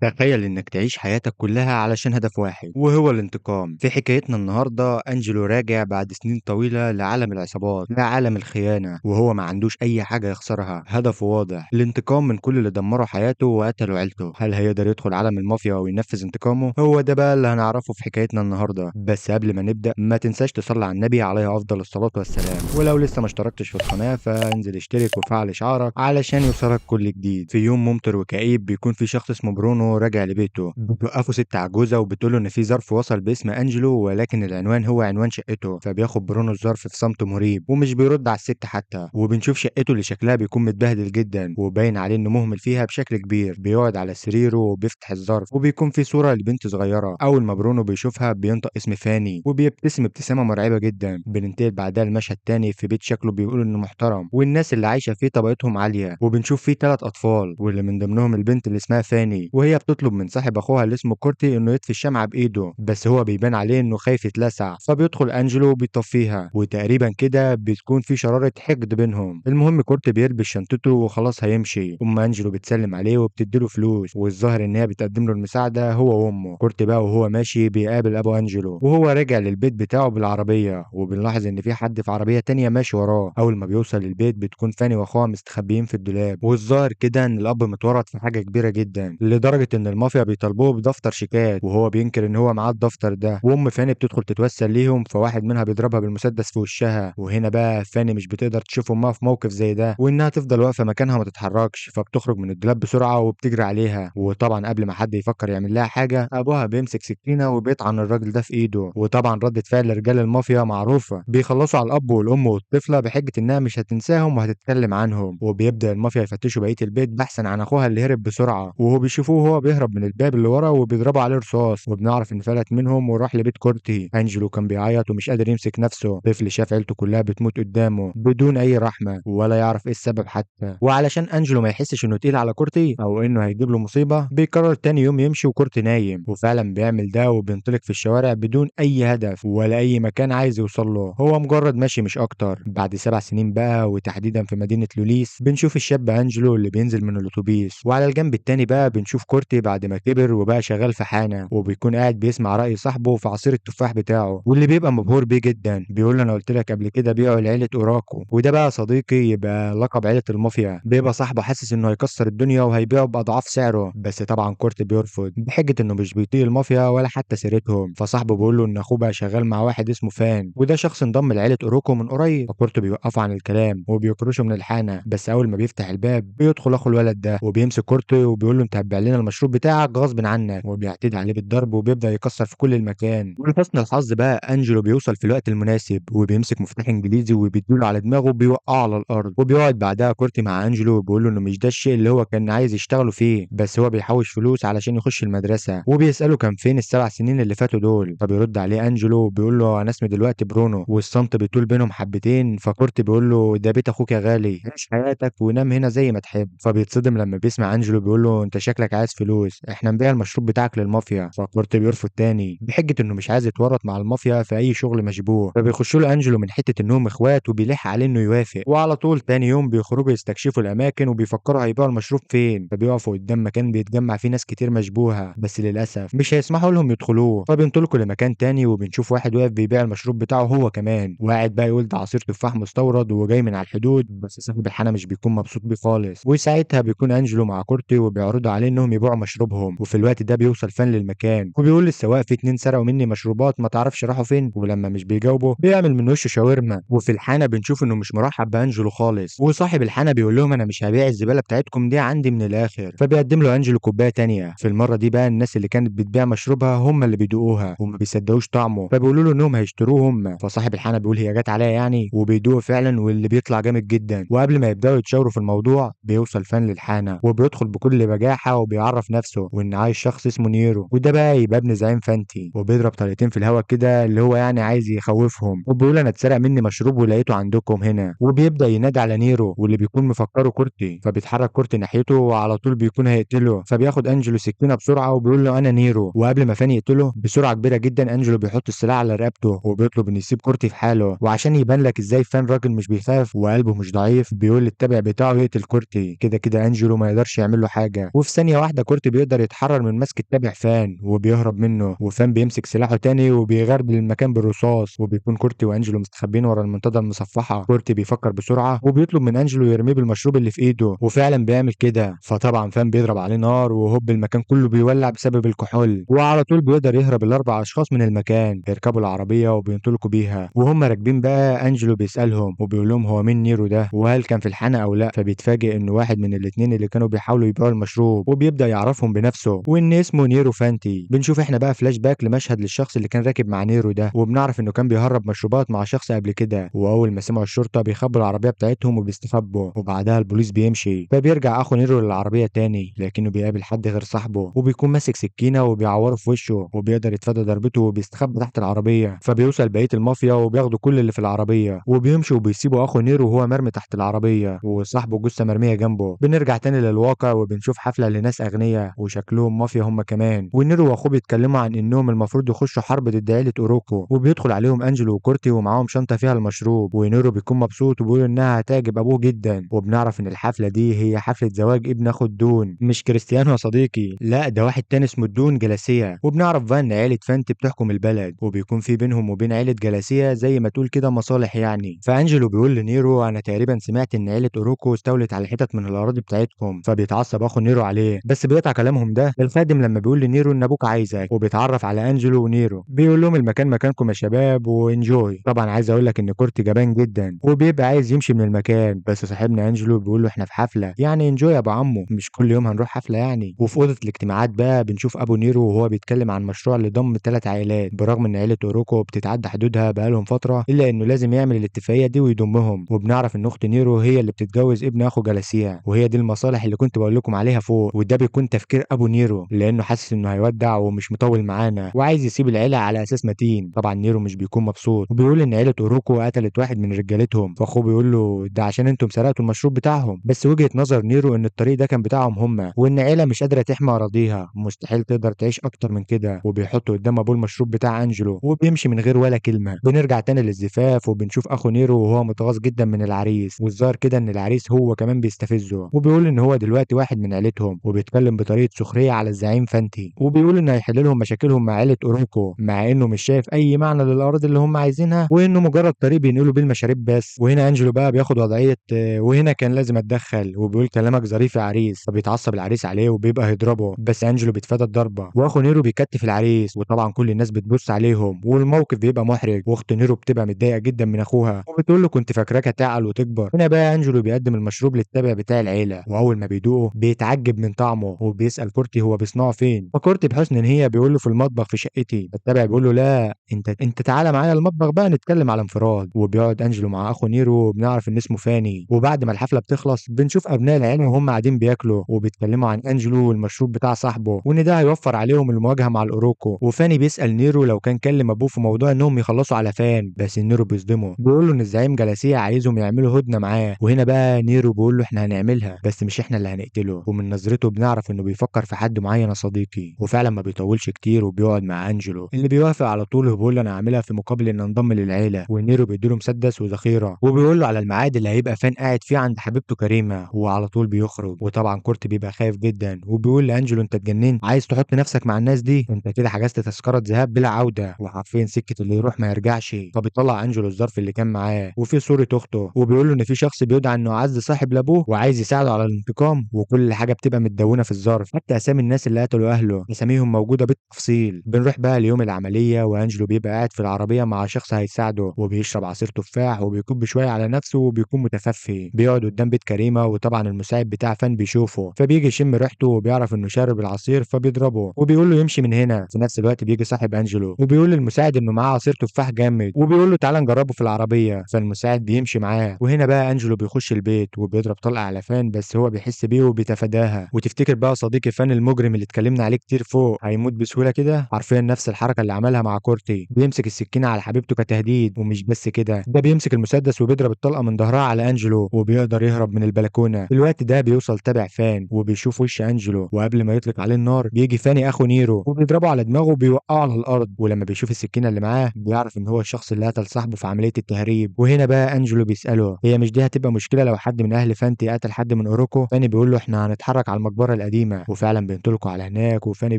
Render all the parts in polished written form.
تخيل إنك تعيش حياتك كلها علشان هدف واحد وهو الانتقام. في حكايتنا النهاردة أنجلو راجع بعد سنين طويلة لعالم العصابات، لعالم الخيانة، وهو ما عندوش أي حاجة يخسرها. هدفه واضح: الانتقام من كل اللي دمروا حياته وقتلوا عيلته. هل هيقدر يدخل عالم المافيا وينفذ انتقامه؟ هو ده بقى اللي هنعرفه في حكايتنا النهاردة. بس قبل ما نبدأ ما تنساش تصلي على النبي عليه أفضل الصلاة والسلام، ولو لسه ما اشتركتش في القناة فانزل اشترك وفعل إشعارك علشان يوصلك كل جديد. في يوم ممطر وكئيب بيكون في شخص اسمه برونو راجع لبيته، بتوقفه ست عجوزة وبتقول له إن في ظرف وصل باسم أنجلو، ولكن العنوان هو عنوان شقته. فبياخد برونو الظرف في صمت مريب ومش بيرد على الست حتى. وبنشوف شقته اللي شكلها بيكون متبهدل جدا وباين عليه إنه مهمل فيها بشكل كبير. بيقعد على سريره وبيفتح الظرف وبيكون في صورة لبنت صغيرة. أول ما برونو بيشوفها بينطق اسم فاني وبيبتسم ابتسامة مرعبة جدا. بننتقل بعدها لمشهد تاني في بيت شكله بيقول إنه محترم والناس اللي عايشة فيه طبقتهم عالية، وبنشوف فيه ثلاث أطفال واللي من ضمنهم البنت اللي اسمها فاني، وهي بتطلب من صاحب اخوها اللي اسمه كورتي انه يطفي الشمعة بايده، بس هو بيبان عليه انه خايف يتلسع. فبيدخل انجلو وبيطفيها، وتقريبا كده بتكون في شرارة حقد بينهم. المهم كورتي بيلبس شنطته وخلاص هيمشي. انجلو بتسلم عليه وبتديله فلوس، والظاهر ان هي بتقدم له المساعدة هو وامه. كورتي بقى وهو ماشي بيقابل ابو انجلو وهو راجع للبيت بتاعه بالعربية، وبنلاحظ ان في حد في عربية تانية ماشي وراه. اول ما بيوصل للبيت بتكون فاني واخوها مستخبيين في الدولاب، والظاهر كده ان الاب متورط في حاجة كبيرة جدا لدرجة ان المافيا بيطالبوه بدفتر شيكات، وهو بينكر ان هو معاه الدفتر ده. وام فاني بتدخل تتوسل ليهم، فواحد منها بيضربها بالمسدس في وشها. وهنا بقى فاني مش بتقدر تشوف امها في موقف زي ده وانها تفضل واقفه مكانها ما تتحركش، فبتخرج من الدولاب بسرعه وبتجري عليها. وطبعا قبل ما حد يفكر يعمل لها حاجه ابوها بيمسك سكينه وبيطعن الراجل ده في ايده. وطبعا ردة فعل رجال المافيا معروفه، بيخلصوا على الاب والام والطفله بحجه انها مش هتنساهم وهتتكلم عنهم. وبيبدا المافيا يفتشوا بقيه البيت بحثا عن اخوها اللي هرب بسرعه، وهو بيشوفوه وهو بيهرب من الباب اللي ورا وبيضربوا عليه رصاص. وبنعرف ان فلت منهم وراح لبيت كورتي. انجلو كان بيعيط ومش قادر يمسك نفسه. طفل شاف عيلته كلها بتموت قدامه بدون اي رحمه ولا يعرف ايه السبب حتى. وعلشان انجلو ما يحسش انه تقيل على كورتي او انه هيجيب له مصيبه، بيقرر تاني يوم يمشي وكورتي نايم. وفعلا بيعمل ده وبينطلق في الشوارع بدون اي هدف ولا اي مكان عايز يوصل له. هو مجرد ماشي مش اكتر. بعد 7 سنين بقى وتحديدا في مدينه لوليس بنشوف الشاب انجلو اللي بينزل من الاتوبيس، وعلى الجنب التاني بقى بنشوف كورتي بعد ما كبر وبقى شغال في حانه، وبيكون قاعد بيسمع رأي صاحبه في عصير التفاح بتاعه، واللي بيبقى مبهور بيه جدا. بيقول له انا قلت لك قبل كده بيعوا لعيله اوراكو. وده بقى صديقي يبقى لقب عيله المافيا. بيبقى صاحبه حاسس انه هيكسر الدنيا وهيبيعه باضعاف سعره، بس طبعا كورتي بيرفض بحجه انه مش بيطيق المافيا ولا حتى سيرتهم. فصاحبه بيقول له ان اخوه بقى شغال مع واحد اسمه فان، وده شخص انضم لعيله اوراكو من قريب. فكورتي بيوقفه عن الكلام وبيكرشه من الحانه، بس اول ما بيفتح الباب بيدخل اخو الولد ده وبيمسك كورتي وبيقول له انت هتبيع لنا المشروب بتاعك غصب عنك، وبيعتدي عليه بالضرب وبيبدا يكسر في كل المكان. ولحسن الحظ بقى انجلو بيوصل في الوقت المناسب وبيمسك مفتاح انجليزي وبيديله على دماغه وبيوقعه على الارض. وبيقعد بعدها كورتي مع انجلو وبيقول له انه مش ده الشيء اللي هو كان عايز يشتغله فيه، بس هو بيحوش فلوس علشان يخش المدرسه. وبيساله كان فين ال7 سنين اللي فاتوا دول. فبيرد عليه انجلو وبيقول له انا اسمي دلوقتي برونو. والصمت بيطول بينهم حبتين. فكورتي بيقول له ده بيت اخوك يا غالي، عيش حياتك ونام هنا زي ما تحب. فبيتصدم لما بيسمع انجلو بيقول له انت شكلك عايز فلوس، احنا نبيع المشروب بتاعك للمافيا. فكورتي بيرفض تاني بحجه انه مش عايز يتورط مع المافيا في اي شغل مشبوه. فبيخشوا له انجلو من حته انهم اخوات وبيلح عليه انه يوافق. وعلى طول تاني يوم بيخرجوا يستكشفوا الاماكن وبيفكروا هيبيعوا المشروب فين. فبيقفوا قدام مكان بيتجمع فيه ناس كتير مشبوهه، بس للاسف مش هيسمحوا لهم يدخلوه. فبينطلقوا لمكان تاني وبنشوف واحد واقف بيبيع المشروب بتاعه هو كمان، وقاعد بقى يقول ده عصير تفاح مستورد وجاي من على الحدود. بس صاحب الحانه مش بيكون مبسوط بيه خالص. وساعتها بيكون انجلو مع كورتي وبيعرضوا عليه انهم يبيعوا مشروبهم. وفي الوقت ده بيوصل فان للمكان وبيقول للسواق في 2 سرقوا مني مشروبات ما تعرفش راحوا فين. ولما مش بيجاوبوا بيعمل من وشه شاورما. وفي الحانه بنشوف انه مش مرحب بانجلو خالص. وصاحب الحانه بيقول لهم انا مش هبيع الزباله بتاعتكم دي عندي من الاخر. فبيقدم له انجلو كوبايه تانيه. في المره دي بقى الناس اللي كانت بتبيع مشروبها هم اللي بيدوقوها وما بيصدقوش طعمه. فبيقولوا له انهم هيشتروه هم. فصاحب الحانه بيقول هي جت عليا يعني، وبيدوقوا فعلا واللي بيطلع جامد جدا. وقبل ما يبداوا يتشاوروا في الموضوع بيوصل فان للحانه وبيدخل بكل بجاحه وبيعرف نفسه وان عايز شخص اسمه نيرو، وده بقى يبقى ابن زعيم فانتي. وبيضرب طلقتين في الهوا كده اللي هو يعني عايز يخوفهم، وبيقول انا اتسرق مني مشروب ولقيته عندكم هنا. وبيبدا ينادي على نيرو واللي بيكون مفكره كورتي. فبيتحرك كورتي ناحيته وعلى طول بيكون هيقتله. فبياخد انجلو سكينه بسرعه وبيقول له انا نيرو. وقبل ما فان يقتله بسرعه كبيره جدا انجلو بيحط السلاح على رقبته وبيطلب انه يسيب كورتي في حاله. وعشان يبان لك ازاي فان راجل مش بيخاف وقلبه مش ضعيف بيقول للتابع بتاعه يقتل كورتي. كده كده انجلو ما يقدرش يعمل له حاجه. وفي ثانيه واحده كورت بيقدر يتحرر من مسك التابع فان وبيهرب منه، وفان بيمسك سلاحه تاني وبيغربل المكان بالرصاص، وبيكون كورتي وانجلو مستخبين ورا المنطقه المصفحه. كورتي بيفكر بسرعه وبيطلب من انجلو يرميه بالمشروب اللي في ايده، وفعلا بيعمل كده. فطبعا فان بيضرب عليه نار وهوب المكان كله بيولع بسبب الكحول، وعلى طول بيقدر يهرب الاربع اشخاص من المكان. بيركبوا العربيه وبينطلقوا بيها، وهم راكبين بقى انجلو بيسالهم وبيقول لهم هو مين نيرو ده وهل كان في الحانه او لا. فبيتفاجئ انه واحد من الاتنين اللي كانوا بيحاولوا يبيعوا المشروب، وبيبدا يعرفهم بنفسه وان اسمه نيرو فانتي. بنشوف احنا بقى فلاش باك لمشهد للشخص اللي كان راكب مع نيرو ده، وبنعرف انه كان بيهرب مشروبات مع شخص قبل كده، واول ما سمعوا الشرطه بيخبوا العربيه بتاعتهم وبيستخبوا، وبعدها البوليس بيمشي. فبيرجع اخو نيرو للعربيه تاني، لكنه بيقابل حد غير صاحبه وبيكون ماسك سكينه وبيعوره في وشه، وبيقدر يتفادى ضربته وبيستخبى تحت العربيه. فبيوصل بقيه المافيا وبياخدوا كل اللي في العربيه وبيمشوا وبيسيبوا اخو نيرو وهو مرمي تحت العربيه وصاحبه جثه مرميه جنبه. بنرجع تاني للواقع وبنشوف حفله لناس اغنياء وشكلهم مافيا هم كمان، ونيرو واخوه بيتكلموا عن انهم المفروض يخشوا حرب ضد عيله اوروكو. وبيدخل عليهم انجلو وكورتي ومعاهم شنطه فيها المشروب، ونيرو بيكون مبسوط وبيقول انها هتعجب ابوه جدا. وبنعرف ان الحفله دي هي حفله زواج ابن اخو الدون، مش كريستيانو يا صديقي، لا ده واحد تاني اسمه الدون جلاسيا. وبنعرف بقى ان عيله فانت بتحكم البلد، وبيكون في بينهم وبين عيله جلاسيا زي ما تقول كده مصالح يعني. فانجلو بيقول لنيرو انا تقريبا سمعت ان عيله اوروكو استولت على حتت من الاراضي بتاعتكم. فبيتعصب اخو نيرو عليه، بس بيقطع كلامهم ده الخادم لما بيقول لنيرو ان ابوك عايزك. وبيتعرف على انجلو ونيرو، بيقول لهم المكان مكانكم يا شباب وانجوي. طبعا عايز اقول لك ان كورتي جبان جدا وبيبقى عايز يمشي من المكان، بس صاحبنا انجلو بيقول له احنا في حفله يعني انجوي يا ابو عمو، مش كل يوم هنروح حفله يعني. وفي اوضه الاجتماعات بقى بنشوف ابو نيرو وهو بيتكلم عن مشروع لضم 3 عائلات، برغم ان عيله اوروكو بتتعدى حدودها بقالهم فتره، الا انه لازم يعمل الاتفاقيه دي ويضمهم. وبنعرف ان اخت نيرو هي اللي بتتجوز ابن اخو جلاسيا، وهي دي المصالح اللي كنت بقول لكم عليها فوق. وده بيكون تفكير ابو نيرو لانه حاسس انه هيودع ومش مطول معانا وعايز يسيب العيله على اساس متين. طبعا نيرو مش بيكون مبسوط وبيقول ان عيله اوروكو قتلت واحد من رجالتهم، فاخوه بيقول له ده عشان انتم سرقتوا المشروب بتاعهم. بس وجهه نظر نيرو ان الطريق ده كان بتاعهم هم، وان عيله مش قادره تحمي اراضيها مستحيل تقدر تعيش اكتر من كده. وبيحط قدام ابوه المشروب بتاع انجلو وبيمشي من غير ولا كلمه. بنرجع تاني للزفاف وبنشوف اخو نيرو وهو متغاظ جدا من العريس، والظاهر كده ان العريس هو كمان بيستفزه، وبيقول ان هو دلوقتي واحد من عيلتهم وبيتكلم بطريقه سخريه على الزعيم فانتي، وبيقول انه هيحل لهم مشاكلهم مع عيله اوروكو، مع انه مش شايف اي معنى للارض اللي هم عايزينها وانه مجرد طريق بينقلوا بيه المشاريب بس. وهنا انجلو بقى بياخد وضعيه وهنا كان لازم اتدخل، وبيقول كلامك ظريف يا عريس. فبيتعصب العريس عليه وبيبقى هيضربه، بس انجلو بيتفادى الضربه واخو نيرو بيكتف العريس، وطبعا كل الناس بتبص عليهم والموقف بيبقى محرج. واخت نيرو بتبقى متضايقه جدا من اخوها وبتقول له كنت فاكراك هتعقل وتكبر. هنا بقى انجلو بيقدم المشروب للتابع بتاع العيله، واول ما بيدوقه بيتعجب من طعمه وبيسال كورتي هو بيصنعه فين. فكورتي بحسن نيه بيقول له في المطبخ في شقتي. التابع بيقول له لا انت تعالى معايا المطبخ بقى نتكلم على انفراد. وبيقعد انجلو مع اخو نيرو وبنعرف ان اسمه فاني. وبعد ما الحفله بتخلص بنشوف ابناء العيله وهم قاعدين بياكلوا وبيتكلموا عن انجلو والمشروب بتاع صاحبه، وان ده هيوفر عليهم المواجهه مع الاوروكو. وفاني بيسال نيرو لو كان كلم ابوه في موضوع انهم يخلصوا على فان، بس نيرو بيصدمه بيقول له ان الزعيم جلاسيه عايزهم يعملوا هدنه معاه. وهنا بقى نيرو بيقول له احنا هنعملها بس مش احنا اللي هنقتله. ومن نظرته بنعرف انه بيفكر في حد معين يا صديقي. وفعلا ما بيطولش كتير وبيقعد مع انجلو اللي بيوافق على طول، وبيقول له انا هعملها في مقابل ان انضم للعيله. ونيرو بيديله مسدس وذخيره وبيقول له على الميعاد اللي هيبقى فان قاعد فيه عند حبيبته كريمه، وعلى طول بيخرج. وطبعا كورت بيبقى خايف جدا وبيقول لانجلو انت اتجننت عايز تحط نفسك مع الناس دي؟ انت كده حجزت تذكره ذهاب بلا عوده وحرفيا سكه اللي يروح ما يرجعش. فبيطلع انجلو الظرف اللي كان معاه وفي صوره اخته، وبيقول له ان في شخص بيدعى انه اعز صاحب لابوه وعايز يساعده على الانتقام، وكل حاجه بتبقى متدونه في الظرف حتى اسامي الناس اللي قتلوا اهله اساميهم موجوده بالتفصيل. بنروح بقى ليوم العمليه وانجلو بيبقى قاعد في العربيه مع شخص هيساعده وبيشرب عصير تفاح وبيكب شويه على نفسه وبيكون متخفي. بيقعد قدام بيت كريمه وطبعا المساعد بتاع فان بيشوفه فبيجي يشم ريحته وبيعرف انه شارب العصير فبيضربه وبيقول له يمشي من هنا. في نفس الوقت بيجي صاحب انجلو وبيقول للمساعد انه معاه عصير تفاح جامد وبيقول له تعالى نجربه في العربيه. فالمساعد بيمشي معاه. وهنا بقى انجلو بيخش البيت وبيضرب طلقه على فان بس هو بيحس بيه وبيتفاداها. وتفتكر بقى صديقي فان المجرم اللي اتكلمنا عليه كتير فوق هيموت بسهوله كده؟ حرفيا نفس الحركه اللي عملها مع كورتي، بيمسك السكينه على حبيبته كتهديد. ومش بس كده، ده بيمسك المسدس وبيضرب الطلقه من ظهرها على انجلو وبيقدر يهرب من البلكونه. في الوقت ده بيوصل تابع فان وبيشوف وش انجلو، وقبل ما يطلق عليه النار بيجي فاني اخو نيرو وبيضربه على دماغه وبيوقعه على الارض. ولما بيشوف السكينه اللي معاه بيعرف ان هو الشخص اللي قتل صاحبه في عمليه التهريب. وهنا بقى انجلو بيساله هي مش دي هتبقى مشكله لو حد من اهل فانتي قتل حد من اوروكو؟ فاني بيقول له احنا هنتحرك على المقبره القديمه القديمة، وفعلا بينطلقوا على هناك، وفاني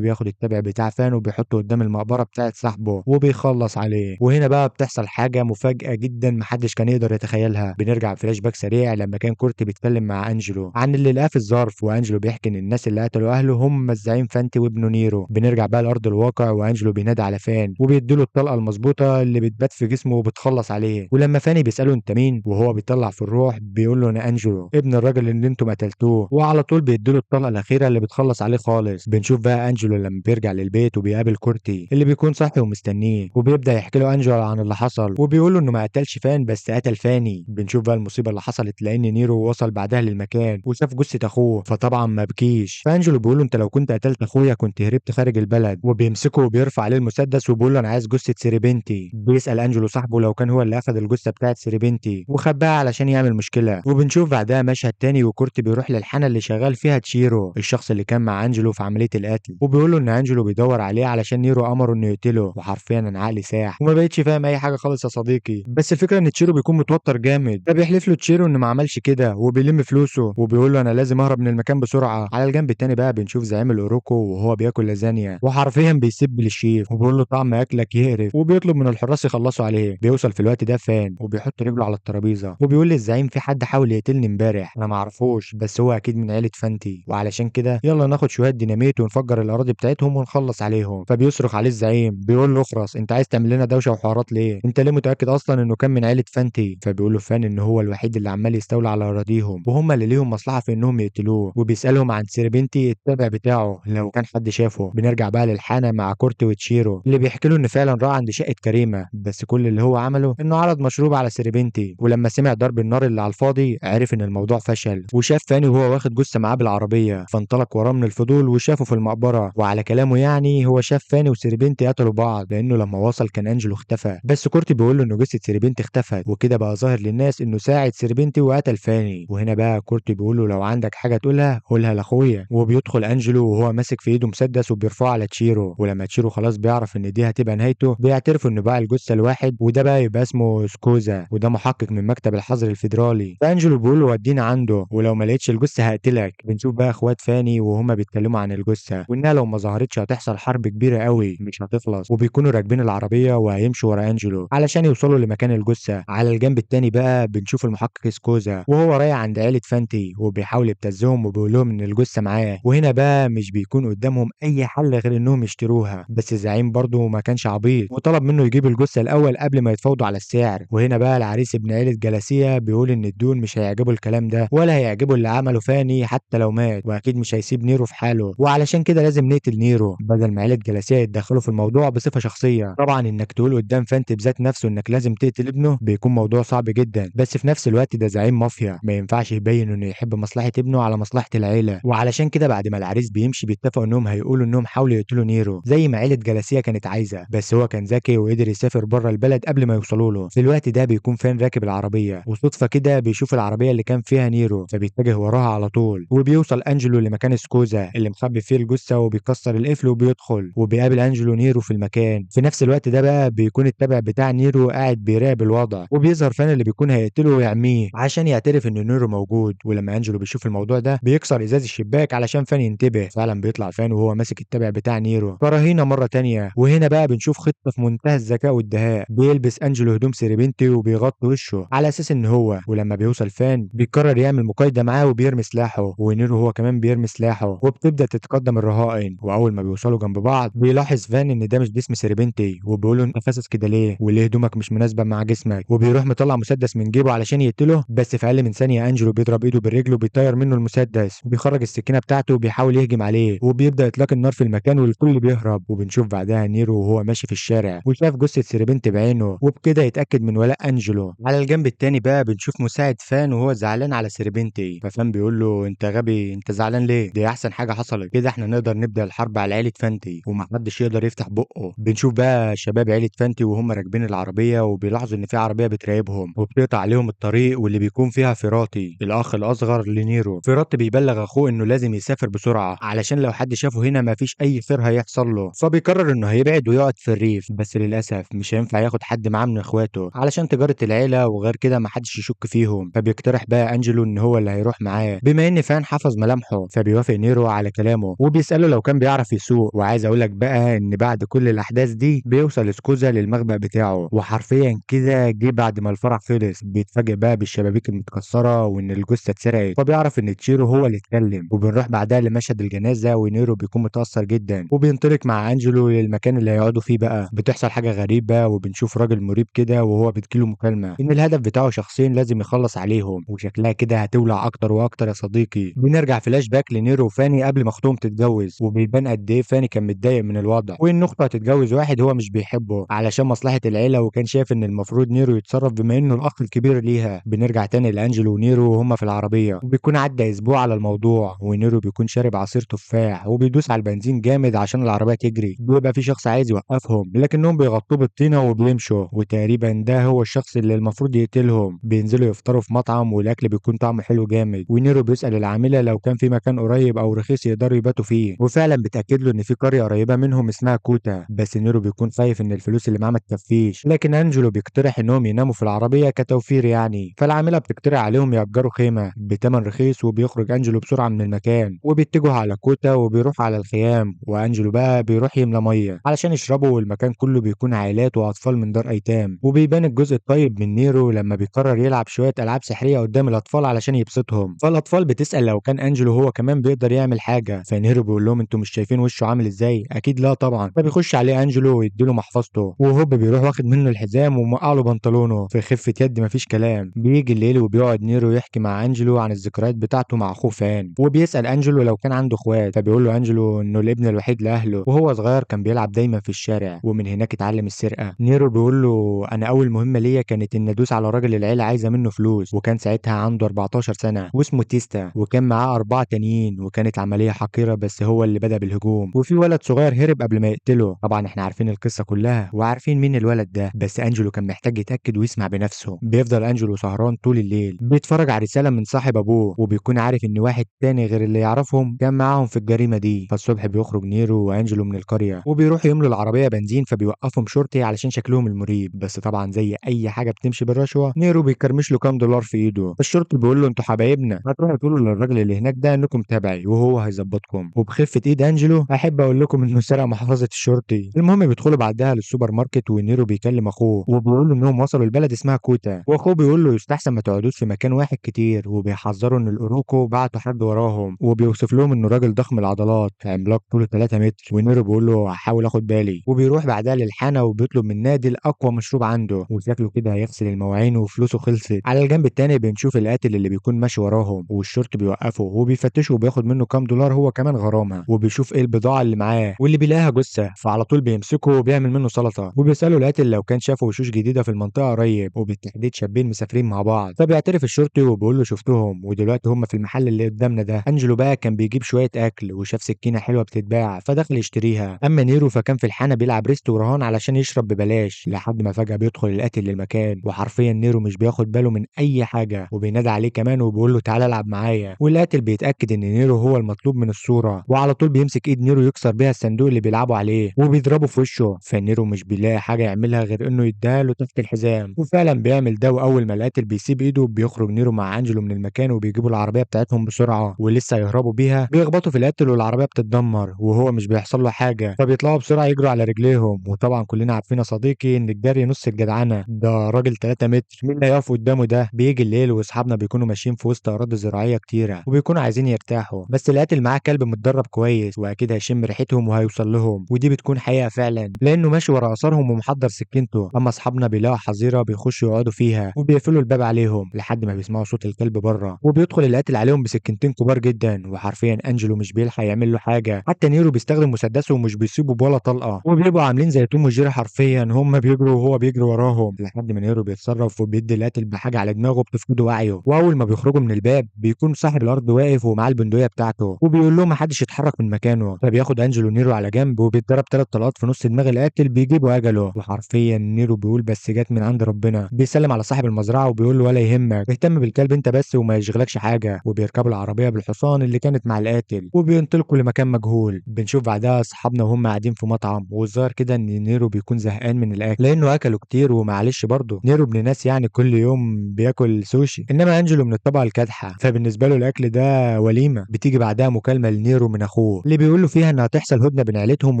بياخد التابع بتاع فان وبيحطه قدام المقبرة بتاعت صاحبه وبيخلص عليه. وهنا بقى بتحصل حاجة مفاجأة جدا محدش كان يقدر يتخيلها. بنرجع فلاش باك سريع لما كان كورتي بيتكلم مع انجلو عن اللي لقاه في الظرف، وانجلو بيحكي ان الناس اللي قتلوا اهله هم الزعيم فانتي وابنه نيرو. بنرجع بقى لارض الواقع وانجلو بينادي على فان وبيديله الطلقة المظبوطة اللي بتبات في جسمه وبتخلص عليه. ولما فاني بيسأله انت مين وهو بيطلع في الروح بيقول له انا انجلو ابن الراجل اللي انتم قتلتوه، وعلى طول بيديله الطلقة الأخيرة اللي بتخلص عليه خالص. بنشوف بقى انجلو لما بيرجع للبيت وبيقابل كورتي اللي بيكون صاحي ومستنيه، وبيبدأ يحكي له انجلو عن اللي حصل وبيقول له انه ما قتلش فان بس قتل فاني. بنشوف بقى المصيبة اللي حصلت لان نيرو وصل بعدها للمكان وشاف جثة اخوه، فطبعا ما بكيش. فانجلو بيقول له انت لو كنت قتلت اخويا كنت هربت خارج البلد، وبيمسكه وبيرفع عليه المسدس وبيقول له انا عايز جثة سيربنتي. بيسأل انجلو صاحبه لو كان هو اللي اخذ الجثة بتاعت سيربنتي وخباها علشان يعمل مشكلة. وبنشوف بعدها مشهد تاني وكورتي بيروح للحانة اللي شغال فيها تشيرو الشخص اللي كان مع انجلو في عملية القتل، وبيقول له ان انجلو بيدور عليه علشان نيرو امره انه يقتله. وحرفيا انا عقلي ساح وما بقتش فاهم اي حاجة خالص يا صديقي. بس الفكرة ان تشيرو بيكون متوتر جامد، فبيحلف له تشيرو انه ما عملش كده وبيلم فلوسه وبيقول له انا لازم اهرب من المكان بسرعة. على الجنب التاني بقى بنشوف زعيم الاوروكو وهو بياكل لازانيا وحرفيا بيسب للشيف وبيقول له طعم اكلك يقرف، وبيطلب من الحراس يخلصوا عليه. بيوصل في الوقت ده فان وبيحط رجله على الترابيزة وبيقول للزعيم في حد حاول يقتلني امبارح انا ما اعرفوش بس هو اكيد من عيلة فانتي، وعلشان كده يلا ناخد شوية ديناميت ونفجر الاراضي بتاعتهم ونخلص عليهم. فبيصرخ عليه الزعيم بيقول له اخرس انت عايز تعمل لنا دوشة وحوارات ليه؟ انت ليه متأكد اصلا انه كان من عيلة فانتي؟ فبيقول له فان ان هو الوحيد اللي عمال يستولى على اراضيهم وهم اللي ليهم مصلحة في انهم يقتلوه. وبيسألهم عن سيربنتي التابع بتاعه لو كان حد شافه. بنرجع بقى للحانة مع كورتي وتشيرو اللي بيحكي له ان فعلا راح عند شقة كريمة بس كل اللي هو عمله انه عرض مشروب على سيربنتي، ولما سمع ضرب النار اللي على الفاضي عرف ان الموضوع فشل وشاف فاني وهو واخد جثة معاه بالعربية فانطلق وراه من الفضول وشافه في المقبرة. وعلى كلامه يعني هو شاف فاني وسيربنتي قتلوا بعض لانه لما وصل كان انجلو اختفى، بس كورتي بيقول له انه جثة سيربنتي اختفت وكده بقى ظاهر للناس انه ساعد سيربنتي وقتل فاني. وهنا بقى كورتي بيقول له لو عندك حاجة تقولها قولها لاخويا. وبيدخل انجلو وهو ماسك في ايده مسدس وبيرفعه على تشيرو، ولما تشيرو خلاص بيعرف ان دي هتبقى نهايته بيعترفوا انه باع الجثة لواحد وده بقى يبقى اسمه سكوزا وده محقق من مكتب الحظر الفيدرالي. فانجلو بيقول له ودينا عنده ولو ما لقيتش الجثة هقتلك. بنشوف بقى اخوات فاني وهما بيتكلموا عن الجثة وانها لو ما ظهرتش هتحصل حرب كبيرة قوي مش هتخلص، وبيكونوا راكبين العربية وهيمشوا ورا انجلو علشان يوصلوا لمكان الجثة. على الجنب التاني بقى بنشوف المحقق سكوزا وهو رايح عند عيلة فانتي وبيحاول يبتزهم وبيقول لهم ان الجثة معاه. وهنا بقى مش بيكون قدامهم اي حل غير انهم يشتروها، بس الزعيم برضه ما كانش عبيط وطلب منه يجيب الجثة الاول قبل ما يتفاوضوا على السعر. وهنا بقى العريس ابن عيلة جلاسيا بيقول ان الدون مش هيعجبه الكلام ده ولا هيعجبه اللي عمله فاني حتى لو مات، واكيد مش هيسيب نيرو في حاله وعلشان كده لازم نقتل نيرو بدل ما عيلة جلاسيا يتدخلوا في الموضوع بصفة شخصية. طبعا انك تقول قدام فانتي بذات نفسه انك لازم تقتل ابنه بيكون موضوع صعب جدا، بس في نفس الوقت ده زعيم مافيا ما ينفعش يبين انه يحب مصلحة ابنه على مصلحة العيلة. وعلشان كده بعد ما العريس بيمشي بيتفقوا انهم هيقولوا انهم حاولوا يقتلوا نيرو زي ما عيلة جلاسيا كانت عايزة، بس هو كان ذكي وقدر يسافر بره البلد قبل ما يوصلوا له. في الوقت ده بيكون فان راكب العربية وصدفة كده بيشوف العربية اللي كان فيها نيرو فبيتجه وراها على طول، وبيوصل انجلو لمكان سكوزا اللي مخبي فيه الجثة وبيكسر القفل وبيدخل وبيقابل انجلو نيرو في المكان. في نفس الوقت ده بقى بيكون التابع بتاع نيرو قاعد بيراقب الوضع وبيظهر فان اللي بيكون هيقتله ويعميه عشان يعترف ان نيرو موجود. ولما انجلو بيشوف الموضوع ده بيكسر ازاز الشباك علشان فان ينتبه. فعلا بيطلع فان وهو ماسك التابع بتاع نيرو كرهينة مرة تانية. وهنا بقى بنشوف خطة في منتهى الذكاء والدهاء، بيلبس انجلو هدوم سيربنتي وبيغطي وشه على اساس ان هو، ولما بيوصل فان بيقرر يعمل مقايضة معاه وبيرمي سلاحه ونيرو هو كمان بيرمي سلاحه وبتبدأ تتقدم الرهائن. واول ما بيوصلوا جنب بعض بيلاحظ فان ان ده مش جسم سيربنتي وبيقول له انت فاسس كده ليه وليه هدومك مش مناسبة مع جسمك، وبيروح مطلع مسدس من جيبه علشان يقتله بس في اقل من ثانية انجلو بيضرب ايده بالرجل وبيطير منه المسدس وبيخرج السكينة بتاعته وبيحاول يهجم عليه وبيبدأ اطلاق النار في المكان والكل بيهرب. وبنشوف بعدها نيرو وهو ماشي في الشارع وشاف جثة سيربنتي بعينه وبكده يتأكد من ولاء انجلو. على الجنب التاني بقى بنشوف مساعد فان وهو زعلان على سيربنتي، ففان بيقول له انت غبي انت زعلان ليه؟ دي احسن حاجة حصلت كده احنا نقدر نبدأ الحرب على عيلة فانتي ومحدش يقدر يفتح بقه. بنشوف بقى شباب عيلة فانتي وهم راكبين العربية وبيلاحظوا ان في عربية بتراقبهم وبتقطع عليهم الطريق واللي بيكون فيها فيراتي الاخ الاصغر لنيرو. فيراتي بيبلغ اخوه انه لازم يسافر بسرعة علشان لو حد شافه هنا مفيش اي خير هيحصل له، فبيقرر انه هيبعد ويقعد في الريف، بس للاسف مش هينفع ياخد حد معاه من اخواته علشان تجارة العيلة وغير كده محدش يشك فيهم. فبيقترح بقى انجلو ان هو اللي هيروح معاه بما ان فان حفظ ملامحه، وبيوافق نيرو على كلامه وبيسأله لو كان بيعرف يسوق. وعايز اقول لك بقى ان بعد كل الاحداث دي بيوصل سكوزا للمخبأ بتاعه، وحرفيا كده جه بعد ما الفرح خلص بيتفاجئ بقى بالشبابيك المتكسره وان الجثه اتسرقت، فبيعرف ان تشيرو هو اللي اتكلم. وبنروح بعدها لمشهد الجنازه ونيرو بيكون متأثر جدا وبينطلق مع انجلو للمكان اللي هيقعدوا فيه. بقى بتحصل حاجه غريبه وبنشوف راجل مريب كده وهو بتجيله مكالمه ان الهدف بتاعه شخصين لازم يخلص عليهم، وشكلها كده هتولع اكتر واكتر يا صديقي. بنرجع فلاش باك لنيرو وفاني قبل ما اختهم تتجوز، وبيبان قد ايه فاني كان متضايق من الوضع وان اخته هتتجوز واحد هو مش بيحبه علشان مصلحه العيله، وكان شايف ان المفروض نيرو يتصرف بما انه الاخ الكبير ليها. بنرجع تاني لانجلو ونيرو وهما في العربيه، وبيكون عدى اسبوع على الموضوع ونيرو بيكون شارب عصير تفاح وبيدوس على البنزين جامد عشان العربيه تجري. بيبقى في شخص عايز يوقفهم لكنهم بيغطوه بالطينه وبيمشوا، وتقريبا ده هو الشخص اللي المفروض يقتلهم. بينزلوا يفطروا في مطعم والاكل بيكون طعمه حلو جامد، ونيرو بيسأل العامله لو كان في مكان قريب او رخيص يقدروا يباتوا فيه، وفعلا بتاكد له ان في قريه قريبه منهم اسمها كوتا. بس نيرو بيكون خايف ان الفلوس اللي معاه ما تكفيش، لكن انجلو بيقترح انهم يناموا في العربيه كتوفير يعني. فالعامله بتقترح عليهم يأجروا خيمه بتمن رخيص، وبيخرج انجلو بسرعه من المكان وبيتجهوا على كوتا وبيروح على الخيام. وانجلو بقى بيروح يملى ميه علشان يشربوا، والمكان كله بيكون عائلات واطفال من دار ايتام. وبيبان الجزء الطيب من نيرو لما بيقرر يلعب شويه العاب سحريه قدام الاطفال علشان يبسطهم. فالاطفال بتسأل لو كان انجلو هو كمان بيقدر يعمل حاجه، فنيرو بيقول لهم انتوا مش شايفين وشه عامل ازاي؟ اكيد لا طبعا. فبيخش عليه انجلو ويديله محفظته، وهوب بيروح واخد منه الحزام وموقع له بنطلونه في خفه يد مفيش كلام. بيجي الليل وبيقعد نيرو يحكي مع انجلو عن الذكريات بتاعته مع اخوه فان، وبيسأل انجلو لو كان عنده اخوات، فبيقول له انجلو انه الابن الوحيد لاهله وهو صغير كان بيلعب دايما في الشارع ومن هناك اتعلم السرقه. نيرو بيقول له انا اول مهمه ليا كانت ان ادوس على راجل العيله عايزه منه فلوس، وكان ساعتها عنده 14 سنه واسمه تيستا، وكان معاه 4 تانيين، وكانت عمليه حقيره بس هو اللي بدأ بالهجوم، وفي ولد صغير هرب قبل ما يقتله. طبعا احنا عارفين القصه كلها وعارفين مين الولد ده، بس انجلو كان محتاج يتاكد ويسمع بنفسه. بيفضل انجلو سهران طول الليل بيتفرج على رساله من صاحب ابوه، وبيكون عارف ان واحد تاني غير اللي يعرفهم كان معاهم في الجريمه دي. فالصبح بيخرج نيرو وانجلو من القريه وبيروحوا يملوا العربيه بنزين، فبيوقفهم شرطي علشان شكلهم المريب. بس طبعا زي اي حاجه بتمشي بالرشوه نيرو بيكرمش له كام دولار في ايده. فالشرطي بيقول له انتوا حبايبنا، هتروحوا تقولوا للراجل اللي هناك ده انكم تابعي وهو هيظبطكم. وبخفه ايد انجلو احب اقول لكم انه سرق محفظه الشرطي. المهم بيدخلوا بعدها للسوبر ماركت ونيرو بيكلم اخوه وبيقول له انهم وصلوا البلد اسمها كوتا، واخوه بيقول له يستحسن ما تقعدوش في مكان واحد كتير، وبيحذروا ان الاوروكو بعتوا حد وراهم، وبيوصف لهم انه راجل ضخم العضلات عملاق طوله 3 متر. ونيرو بيقول له هحاول اخد بالي، وبيروح بعدها للحانه وبيطلب من نادل اقوى مشروب عنده، وشكله كده هيغسل المواعين وفلوسه خلصت. على الجنب التاني بنشوف القاتل اللي بيكون ماشي وراهم، والشرطي بيوقفه وبيفتشه وبياخد منه كام دولار هو كمان غرامه، وبيشوف ايه البضاعه اللي معاه واللي بيلاقيها جثه، فعلى طول بيمسكه وبيعمل منه سلطه. وبيساله القاتل لو كان شافه وشوش جديده في المنطقه قريب، وبالتحديد شابين مسافرين مع بعض. فبيعترف الشرطي وبيقول له شفتهم ودلوقتي هم في المحل اللي قدامنا ده. انجلو بقى كان بيجيب شويه اكل وشاف سكينه حلوه بتتباع فدخل يشتريها. اما نيرو فكان في الحانه بيلعب ريست ورهان علشان يشرب ببلاش، لحد ما فجاه بيدخل القاتل للمكان، وحرفيا نيرو مش بياخد باله من اي حاجه، وبينادي عليه كمان وبيقول له تعالى العب معايا. والقاتل بيتاكد ان نيرو هو المطلوب من الصوره، وعلى طول بيمسك ايد نيرو يكسر بيها الصندوق اللي بيلعبوا عليه وبيضربه في وشه. فنيرو مش بيلاقي حاجه يعملها غير انه يديها له تحت الحزام، وفعلا بيعمل ده. واول ما القاتل بيسيب ايده بيخرج نيرو مع انجلو من المكان وبيجيبوا العربيه بتاعتهم بسرعه، ولسه يهربوا بيها بيخبطوا في القاتل والعربيه بتتدمر وهو مش بيحصل له حاجه، فبيطلعوا بسرعه يجروا على رجليهم. وطبعا كلنا عارفين يا صديقي ان الجري نص الجدعنه، ده راجل 3 متر مين اللي هيقف قدامه ده. بيجي الليل واصحابنا بيكونوا ماشيين في وسط اراضي زراعيه كتيره وبيكونوا عايزين يرتاحوا، بس القاتل معاه كلب متدرب كويس واكيد هيشم ريحتهم وهيوصل لهم، ودي بتكون حقيقه فعلا لانه ماشي ورا اثارهم ومحضر سكينته. اما اصحابنا بيلاقوا حظيره بيخشوا يقعدوا فيها وبيقفلوا الباب عليهم لحد ما بيسمعوا صوت الكلب بره، وبيدخل القاتل عليهم بسكينتين كبار جدا، وحرفيا انجلو مش بيلحق يعمل له حاجه. حتى نيرو بيستخدم مسدسه ومش بيسيبه بولا طلقه، وبيبقوا عاملين زي توم وجيري حرفيا، هم بيجروا وهو بيجري وراهم لحد ما نيرو بيتصرف وبيدي القاتل بحاجه على دماغه بتفقده وعيه. واول ما بيخرجوا من الباب بيكون صاحب الارض واقف ومعاه البندقيه بتاعته وبيقول لهم محدش يتحرك من مكانه، فبياخد انجلو نيرو على جنب وبيتضرب 3 طلقات في نص دماغ القاتل بيجيبوا اجله. وحرفيا نيرو بيقول بس جت من عند ربنا. بيسلم على صاحب المزرعه وبيقول له ولا يهمك اهتم بالكلب انت بس وما يشغلكش حاجه، وبيركبوا العربيه بالحصان اللي كانت مع القاتل وبينطلقوا لمكان مجهول. بنشوف بعدها اصحابنا وهم قاعدين في مطعم، والظاهر كده ان نيرو بيكون زهقان من الاكل لانه اكلوا كتير، ومعلش برضه نيرو ابن ناس يعني كل يوم بياكل سوشي، انما انجلو من الطبقه الكادحه فبالنسبه له الاكل ده وليمه الجريمه. بتيجي بعدها مكالمه لنيرو من اخوه اللي بيقول له فيها ان هتحصل هدنه بين عيلتهم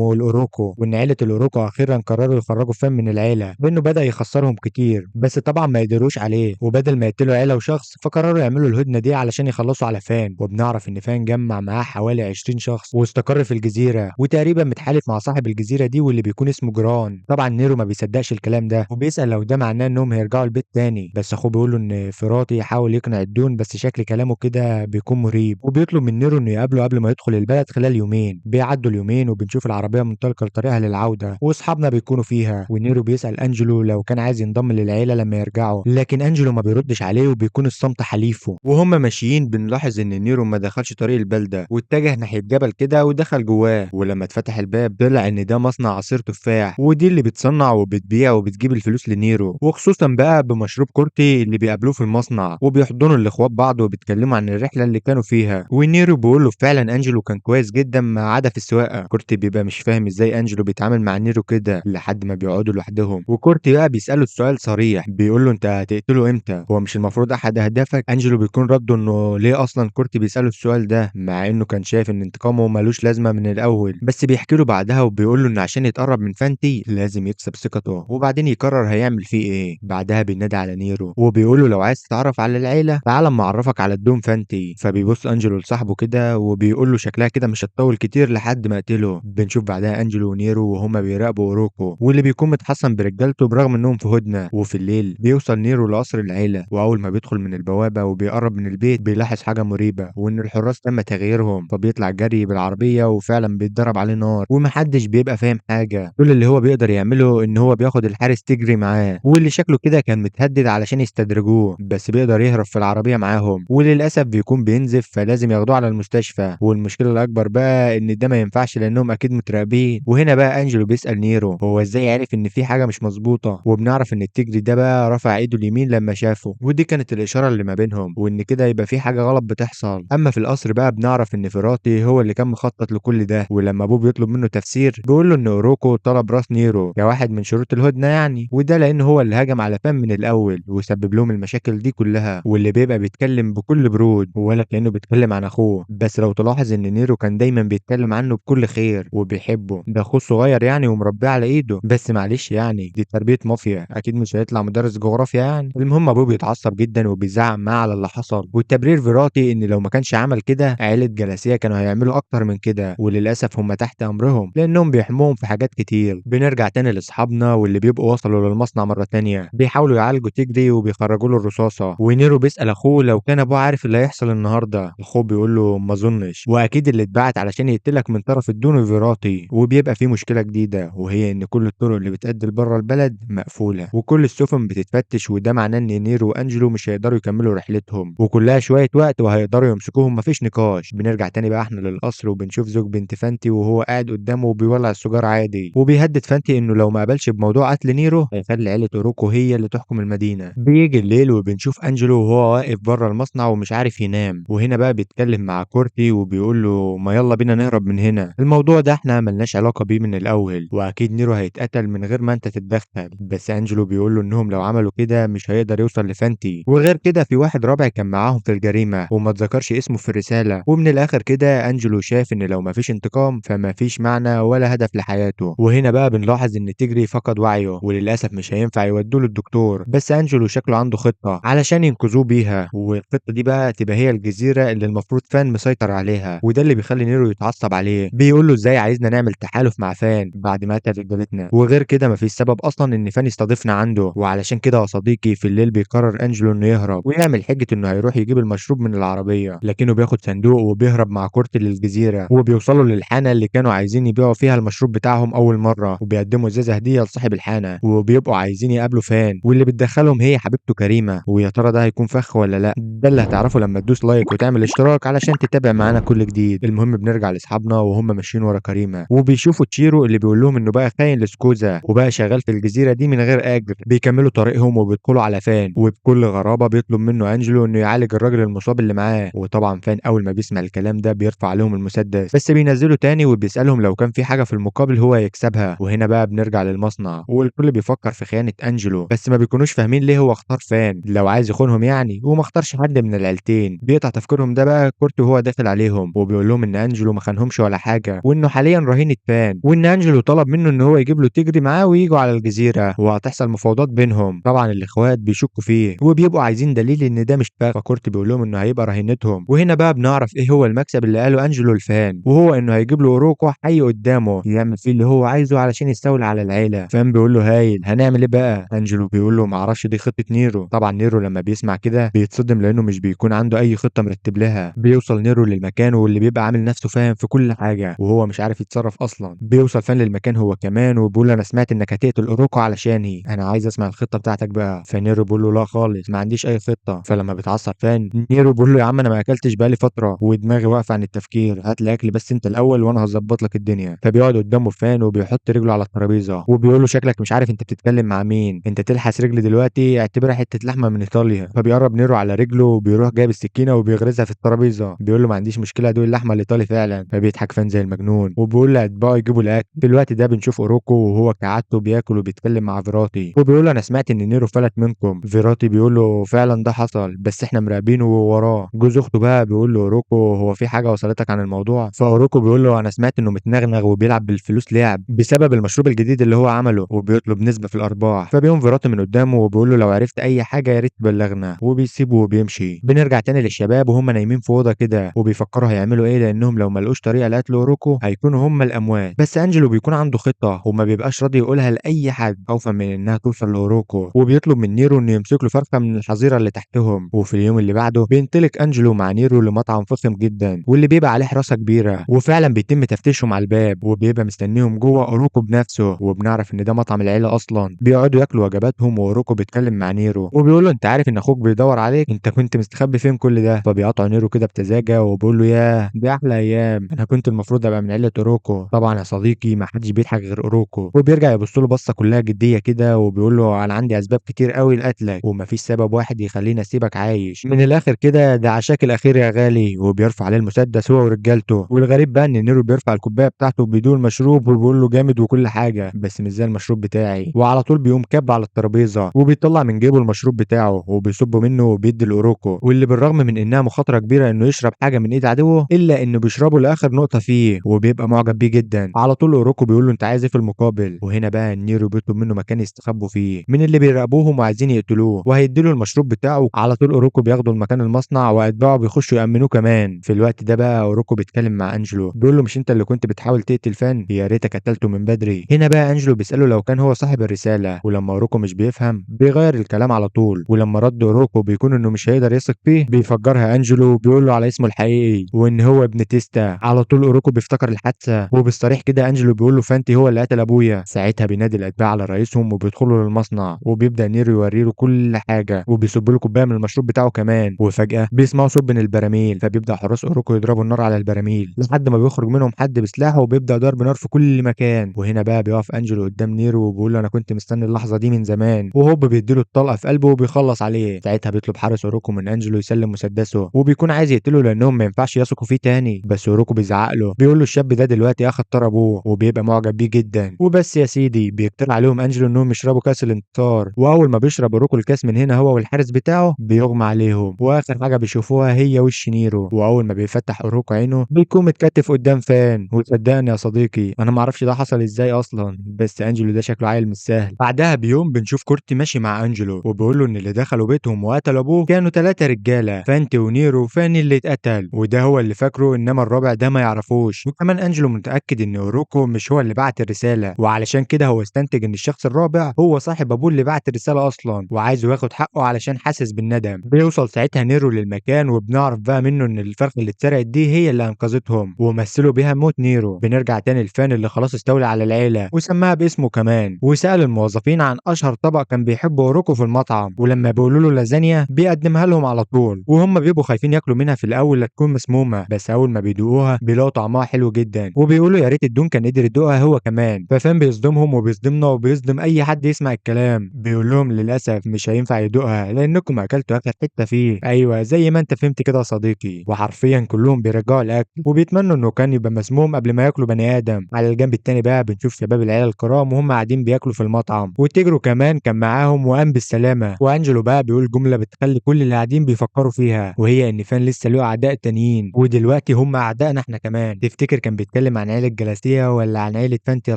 والاوروكو، وان عيله الاوروكو اخيرا قرروا يخرجوا فان من العيله لانه بدا يخسرهم كتير، بس طبعا ما قدروش عليه، وبدل ما يقتلوا عيله وشخص فقرروا يعملوا الهدنه دي علشان يخلصوا على فان. وبنعرف ان فان جمع معاه حوالي 20 شخص واستقر في الجزيره، وتقريبا متحالف مع صاحب الجزيره دي واللي بيكون اسمه جران. طبعا نيرو ما بيصدقش الكلام ده وبيسال لو ده معناه انهم هيرجعوا البيت تاني، بس اخوه بيقول له ان فيراطي يحاول يقنع الدون، بس شكل كلامه كده بيكون مريب، وبيطلب من نيرو انه يقابله قبل ما يدخل البلد خلال يومين. بيعدوا اليومين وبنشوف العربيه منطلقه لطريقها للعوده واصحابنا بيكونوا فيها، ونيرو بيسال انجلو لو كان عايز ينضم للعيله لما يرجعوا، لكن انجلو ما بيردش عليه وبيكون الصمت حليفه. وهم ماشيين بنلاحظ ان نيرو ما دخلش طريق البلده واتجه ناحيه جبل كده ودخل جواه، ولما اتفتح الباب طلع ان ده مصنع عصير تفاح، ودي اللي بتصنع وبتبيع وبتجيب الفلوس لنيرو، وخصوصا بقى بمشروب كورتي اللي بيقابلوه في المصنع، وبيحضنوا الاخوات بعض وبيتكلموا عن الرحله اللي كانوا فيها. ونيرو بيقول له فعلا انجلو كان كويس جدا ما عدا في السواقه. كورتي بيبقى مش فاهم ازاي انجلو بيتعامل مع نيرو كده لحد ما بيقعدوا لوحدهم، وكورتي بقى بيساله السؤال صريح، بيقول له انت هتقتله امتى؟ هو مش المفروض احد اهدافك؟ انجلو بيكون رده انه ليه اصلا كورتي بيساله السؤال ده، مع انه كان شايف ان انتقامه ملوش لازمه من الاول، بس بيحكي له بعدها وبيقول له ان عشان يتقرب من فانتي لازم يكسب ثقته وبعدين يقرر هيعمل فيه ايه. بعدها بينادي على نيرو وبيقول له لو عايز تتعرف على العيله تعال اما اعرفك على الدوم فانتي. فبيبص انجلو لصاحبه كده وبيقول له شكلها كده مش هتطول كتير لحد ما اقتله. بنشوف بعدها انجلو ونيرو وهما بيراقبوا اوروكو واللي بيكون متحصن برجالته برغم انهم في هدنه. وفي الليل بيوصل نيرو لقصر العيله، واول ما بيدخل من البوابه وبيقرب من البيت بيلاحظ حاجه مريبه، وان الحراس تم تغييرهم، فبيطلع جري بالعربيه وفعلا بيتضرب عليه نار، ومحدش بيبقى فاهم حاجه. كل اللي هو بيقدر يعمله ان هو بياخد الحارس تجري معاه واللي شكله كده كان متهدد علشان يستدرجوه، بس بيقدر يهرب في العربيه معاهم، وللاسف بيكون بينزف فلازم ياخدوه على المستشفى. والمشكله الاكبر بقى ان ده ما ينفعش لانهم اكيد متراقبين. وهنا بقى انجلو بيسال نيرو هو ازاي عارف ان في حاجه مش مظبوطه، وبنعرف ان التجري ده بقى رفع ايده اليمين لما شافه، ودي كانت الاشاره اللي ما بينهم وان كده يبقى في حاجه غلط بتحصل. اما في القصر بقى بنعرف ان فيراتي هو اللي كان مخطط لكل ده، ولما ابوه بيطلب منه تفسير بيقول له ان اوروكو طلب راس نيرو كواحد من شروط الهدنه يعني، وده لان هو اللي هجم على فان من الاول وسبب لهم المشاكل دي كلها، واللي بيبقى بيتكلم بكل برود ولا كانه بيتكلم عن اخوه. بس لو تلاحظ ان نيرو كان دايما بيتكلم عنه بكل خير وبيحبه، ده اخوه الصغير يعني ومربيه على ايده، بس معلش يعني دي تربيه مافيا اكيد مش هيطلع مدرس جغرافيا يعني. المهم ابوه بيتعصب جدا وبيزعق معاه على اللي حصل، والتبرير فيراتي ان لو ما كانش عمل كده عيله جلاسيه كانوا هيعملوا اكتر من كده، وللاسف هم تحت امرهم لانهم بيحموهم في حاجات كتير. بنرجع تاني لاصحابنا واللي بيبقوا وصلوا للمصنع مره تانيه، بيحاولوا يعالجوا تجري وبيخرجوا له الرصاصه، ونيرو بيسال اخوه لو كان ابوه عارف اللي هيحصل النهارده. اخوه بيقول له ما اظنش، واكيد اللي اتبعت علشان يقتلك من طرف الدون فيراتي. وبيبقى في مشكله جديده وهي ان كل الطرق اللي بتؤدي لبره البلد مقفوله وكل السفن بتتفتش، وده معناه ان نيرو وانجلو مش هيقدروا يكملوا رحلتهم وكلها شويه وقت وهيقدروا يمسكوهم مفيش نقاش. بنرجع تاني بقى احنا للقصر وبنشوف زوج بنت فانتي وهو قاعد قدامه وبيولع السيجاره عادي، وبيهدد فانتي انه لو ما قبلش بموضوع قتل نيرو هيخلي عيله اوروكو هي اللي تحكم المدينه. بيجي الليل وبنشوف انجلو وهو واقف بره المصنع ومش عارف ينام، وهنا بقى بيتكلم مع كورتي وبيقول له ما يلا بينا نهرب من هنا، الموضوع ده احنا ملناش علاقه بيه من الاول واكيد نيرو هيتقتل من غير ما انت تتدخل. بس انجلو بيقول له انهم لو عملوا كده مش هيقدر يوصل لفانتي، وغير كده في واحد رابع كان معاهم في الجريمه وما اتذكرش اسمه في الرساله. ومن الاخر كده انجلو شايف ان لو ما فيش انتقام فما فيش معنى ولا هدف لحياته. وهنا بقى بنلاحظ ان تيجري فقد وعيه وللاسف مش هينفع يودوه للدكتور، بس انجلو شكله عنده خطه علشان ينقذوه بيها، والخطه دي بقى تبقى هي الجزيره اللي المفروض فان مسيطر عليها، وده اللي بيخلي نيرو يتعصب عليه. بيقول له ازاي عايزنا نعمل تحالف مع فان بعد ما قتل رجالتنا، وغير كده مفيش سبب اصلا ان فان يستضيفنا عنده. وعلشان كده يا صديقي في الليل بيقرر انجلو انه يهرب ويعمل حجه انه هيروح يجيب المشروب من العربيه، لكنه بياخد صندوق وبيهرب مع كورتي للجزيره، وبيوصلوا للحانه اللي كانوا عايزين يبيعوا فيها المشروب بتاعهم اول مره، وبيقدموا ازازه هديه لصاحب الحانه، وبيبقوا عايزين يقابلوا فان واللي بتدخلهم هي حبيبته كريمه. ويا ترى ده هيكون فخ ولا لا؟ ده اللي هتعرفه لما تدوس لايك وتعمل اشتراك علشان تتابع معانا كل جديد. المهم بنرجع لاصحابنا وهم ماشيين ورا كريمه وبيشوفوا تشيرو اللي بيقول لهم انه بقى خاين لسكوزا وبقى شغال في الجزيره دي من غير اجر. بيكملوا طريقهم وبيدخلوا على فان، وبكل غرابه بيطلب منه انجلو انه يعالج الراجل المصاب اللي معاه، وطبعا فان اول ما بيسمع الكلام ده بيرفع عليهم المسدس، بس بينزله تاني وبيسالهم لو كان في حاجه في المقابل هو يكسبها. وهنا بقى بنرجع للمصنع والكل بيفكر في خيانه انجلو، بس ما بيكونوش فاهمين ليه هو اختار فان لو عايز يخونهم يعني وما اختارش حد من العيلتين. بيقطع تفكيرهم ده بقى بقى كورت وهو داخل عليهم وبيقول لهم ان انجلو ما خانهمش ولا حاجه، وانه حاليا رهين التان، وان انجلو طلب منه ان هو يجيب له تجري معاه وييجوا على الجزيره وهتحصل مفاوضات بينهم. طبعا الاخوات بيشكوا فيه وبيبقوا عايزين دليل ان ده مش فخ، فكورت بيقول لهم انه هيبقى رهينتهم. وهنا بقى بنعرف ايه هو المكسب اللي قاله انجلو الفان، وهو انه هيجيب له اوروكو حي قدامه يعمل فيه اللي هو عايزه علشان يستولي على العيله. فان بيقول له هايل، هنعمل ايه بقى؟ انجلو بيقول له معرفش، دي خطه نيرو. طبعا نيرو لما بيسمع كده بيتصدم لانه مش بيكون عنده اي خطه مرتب لها. بيوصل نيرو للمكان واللي بيبقى عامل نفسه فاهم في كل حاجه وهو مش عارف يتصرف اصلا. بيوصل فان للمكان هو كمان وبيقول له انا سمعت انك هتقتل اوروكو علشاني، انا عايز اسمع الخطه بتاعتك بقى. فنيرو بيقول له لا خالص، ما عنديش اي خطه. فلما بيتعصب فان، نيرو بيقول له يا عم انا ما اكلتش بقالي فتره ودماغي واقفه عن التفكير، هات لي اكل بس انت الاول وانا هظبط لك الدنيا. فبيقعد قدامه فان وبيحط رجله على الترابيزه وبيقول له شكلك مش عارف انت بتتكلم مع مين، انت تلحس رجلي دلوقتي اعتبرها حته لحمه من ايطاليا. فبيقرب نيرو على رجله وبيروح جايب السكينه وبيغرزها في الترابيزه. بيقول له ما عنديش مشكله، دول اللحمه الايطالي فعلا. فبيضحك فان زي المجنون وبيقول لاتباعه يجيبوا الاكل. في الوقت ده بنشوف اوروكو وهو كعادته بياكل وبيتكلم مع فيراتي وبيقول له انا سمعت ان نيرو فلت منكم. فيراتي بيقول له فعلا ده حصل بس احنا مراقبينه ووراه. جوز اخته بقى بيقول له اوروكو هو في حاجه وصلتك عن الموضوع؟ فاوروكو بيقول له انا سمعت انه متنغنغ وبيلعب بالفلوس لعب بسبب المشروب الجديد اللي هو عمله وبيطلب نسبه في الارباح. فبيقوم فيراتي من قدامه وبيقول له لو عرفت اي حاجه يا ريت تبلغنا، وبيسيبه وبيمشي. بنرجع تاني للشباب وهم نايمين في اوضه كده وبيفكروا هيعملوا ايه، لانهم لو ما لقوش طريقه لقتل اوروكو هيكونوا هم الاموات. بس انجلو بيكون عنده خطه وما بيبقاش راضي يقولها لاي حد خوفا من انها توصل لاوروكو، وبيطلب من نيرو انه يمسك له فرخه من الحظيره اللي تحتهم. وفي اليوم اللي بعده بينطلق انجلو مع نيرو لمطعم فخم جدا واللي بيبقى عليه حراسه كبيره، وفعلا بيتم تفتيشهم على الباب وبيبقى مستنيهم جوه اوروكو بنفسه. وبنعرف ان ده مطعم العيله اصلا. بيقعدوا ياكلوا وجباتهم واوروكو بيتكلم مع نيرو وبيقول له انت عارف ان اخوك بيدور عليك، انت كنت مستخبي فين كل ده؟ فبيقطع نيرو كده بتزاجه وبيقول له ياه دي احلى ايام، انا كنت المفروض ابقى من عيله اوروكو. طبعا يا صديقي ما حدش بيضحك غير اوروكو، وبيرجع يبص له بصه كلها جديه كده وبيقول له انا عندي اسباب كتير قوي لقتلك ومفيش سبب واحد يخليني اسيبك عايش. من الاخر كده ده عشاك الاخير يا غالي. وبيرفع عليه المسدس هو ورجالته. والغريب بقى ان نيرو بيرفع الكوبايه بتاعته بدون مشروب وبيقول له جامد وكل حاجه بس مش زي المشروب بتاعي. وعلى طول بيقوم كب على الترابيزه وبيطلع من جيبه المشروب بتاعه وبيصب منه وبيدي لاوروكو، واللي بالرغم من انها مخاطره كبيره انه يشرب حاجه من ايد عدوه الا انه بيشربه لاخر نقطه فيه وبيبقى معجب بيه جدا. على طول اوروكو بيقول له انت عايز ايه في المقابل؟ وهنا بقى نيرو بيطلب منه مكان يستخبوا فيه من اللي بيراقبوهم وعايزين يقتلوه وهيديله المشروب بتاعه. على طول اوروكو بياخده لمكان المصنع واتباعه بيخشوا يامنوه كمان. في الوقت ده بقى اوروكو بيتكلم مع انجلو بيقول له مش انت اللي كنت بتحاول تقتل فان؟ يا ريتك قتلته من بدري. هنا بقى انجلو بيساله لو كان هو صاحب الرساله، ولما اوروكو مش بيفهم بيغير الكلام على طول. ولما رد اوروكو بيكون انه مش هيقدر يثق فيه بيفجرها انجلو بيقول له على اسمه الحقيقي وان هو ابن تيستا. على طول اوروكو بيفتكر الحادثه وبالصريح كده انجلو بيقول له فانتي هو اللي قتل ابويا. ساعتها بينادي الاتباع على رئيسهم وبيدخلوا للمصنع وبيبدا نيرو يوري له كل حاجه وبيصب له كوبايه من المشروب بتاعه كمان. وفجاه بيسمعوا صوت من البراميل فبيبدا حراس اوروكو يضربوا النار على البراميل لحد ما بيخرج منهم حد بسلاحه وبيبدا ضرب نار في كل مكان. وهنا بقى بيقف انجلو قدام نيرو وبيقول له انا كنت مستني اللحظه دي من زمان، وهوب بيديله الطلقه في قلبه وبيخلص عليه. ساعتها بيطلب حارس اوروكو من انجلو يسلم مسدسه وبيكون عايز يقتله لانهم ما ينفعش يثقوا فيه تاني. بس اوروكو بيزعق له بيقول له الشاب ده دلوقتي اخد طار ابوه وبيبقى معجب بيه جدا. وبس يا سيدي بيقترح عليهم انجلو انهم يشربوا كاس الانتصار، واول ما بيشرب اوروكو الكاس من هنا هو والحارس بتاعه بيغمى عليهم. واخر حاجه بيشوفوها هي وش نيرو، واول ما بيفتح اوروكو عينه بيكون متكتف قدام فان. وتصدقني يا صديقي انا ما اعرفش ده حصل ازاي اصلا، بس انجلو ده شكله عيل مش سهل. بعدها بيوم بنشوف كورتي ماشي مع انجلو وبيقول له ان اللي دخلوا بيتهم وقتلوا ابوه كانوا 3 رجاله، فانتي ونيرو وفاني اللي اتقتل، وده هو اللي فاكره انما الرابع ده ما يعرفوش. وكمان انجلو متاكد ان اوروكو مش هو اللي بعت الرساله، وعلشان كده هو استنتج ان الشخص الرابع هو صاحب ابوه اللي بعت الرساله اصلا وعايزه ياخد حقه علشان حاسس بالندم. بيوصل ساعتها نيرو للمكان وبنعرف بقى منه ان الفرخه اللي اتسرقت دي هي اللي انقذتهم ومثلوا بيها موت نيرو. بنرجع تاني لفان اللي خلاص استولى على العيله وسماها باسمه كمان، وسال الموظفين عن اشهر طبق كان بيحبه اوروكو في المطعم، ولما بيقولوا له لازانيا بيقدمها لهم على طول. وهم بيبقوا خايفين ياكلوا منها في الاول لا تكون مسمومه، بس اول ما بيدوقوها بيلاقوا طعمها حلو جدا وبيقولوا يا ريت الدون كان قدر يدوقها هو كمان. ففان بيصدمهم وبيصدمنا وبيصدم اي حد يسمع الكلام، بيقول لهم للاسف مش هينفع يدوقها لانكم اكلتوا اخر حته فيه. ايوه زي ما انت فهمت كده يا صديقي. وحرفيا كلهم بيرجعوا الاكل وبيتمنوا انه كان يبقى مسموم قبل ما ياكلوا بني ادم. على الجنب التاني بقى بنشوف شباب العيله الكرام وهم قاعدين بياكلوا في المطعم، وتيجرو كمان كان معاهم وقام بالسلامه. وانجلو بقى بيقول جمله بتخلي كل اللي قاعدين بيفكروا فيها، وهي ان فان لسه له اعداء تانيين، ودلوقتي هم اعدائنا احنا كمان. تفتكر كان بيتكلم عن عيلة جلاسيا ولا عن عيلة فانتي يا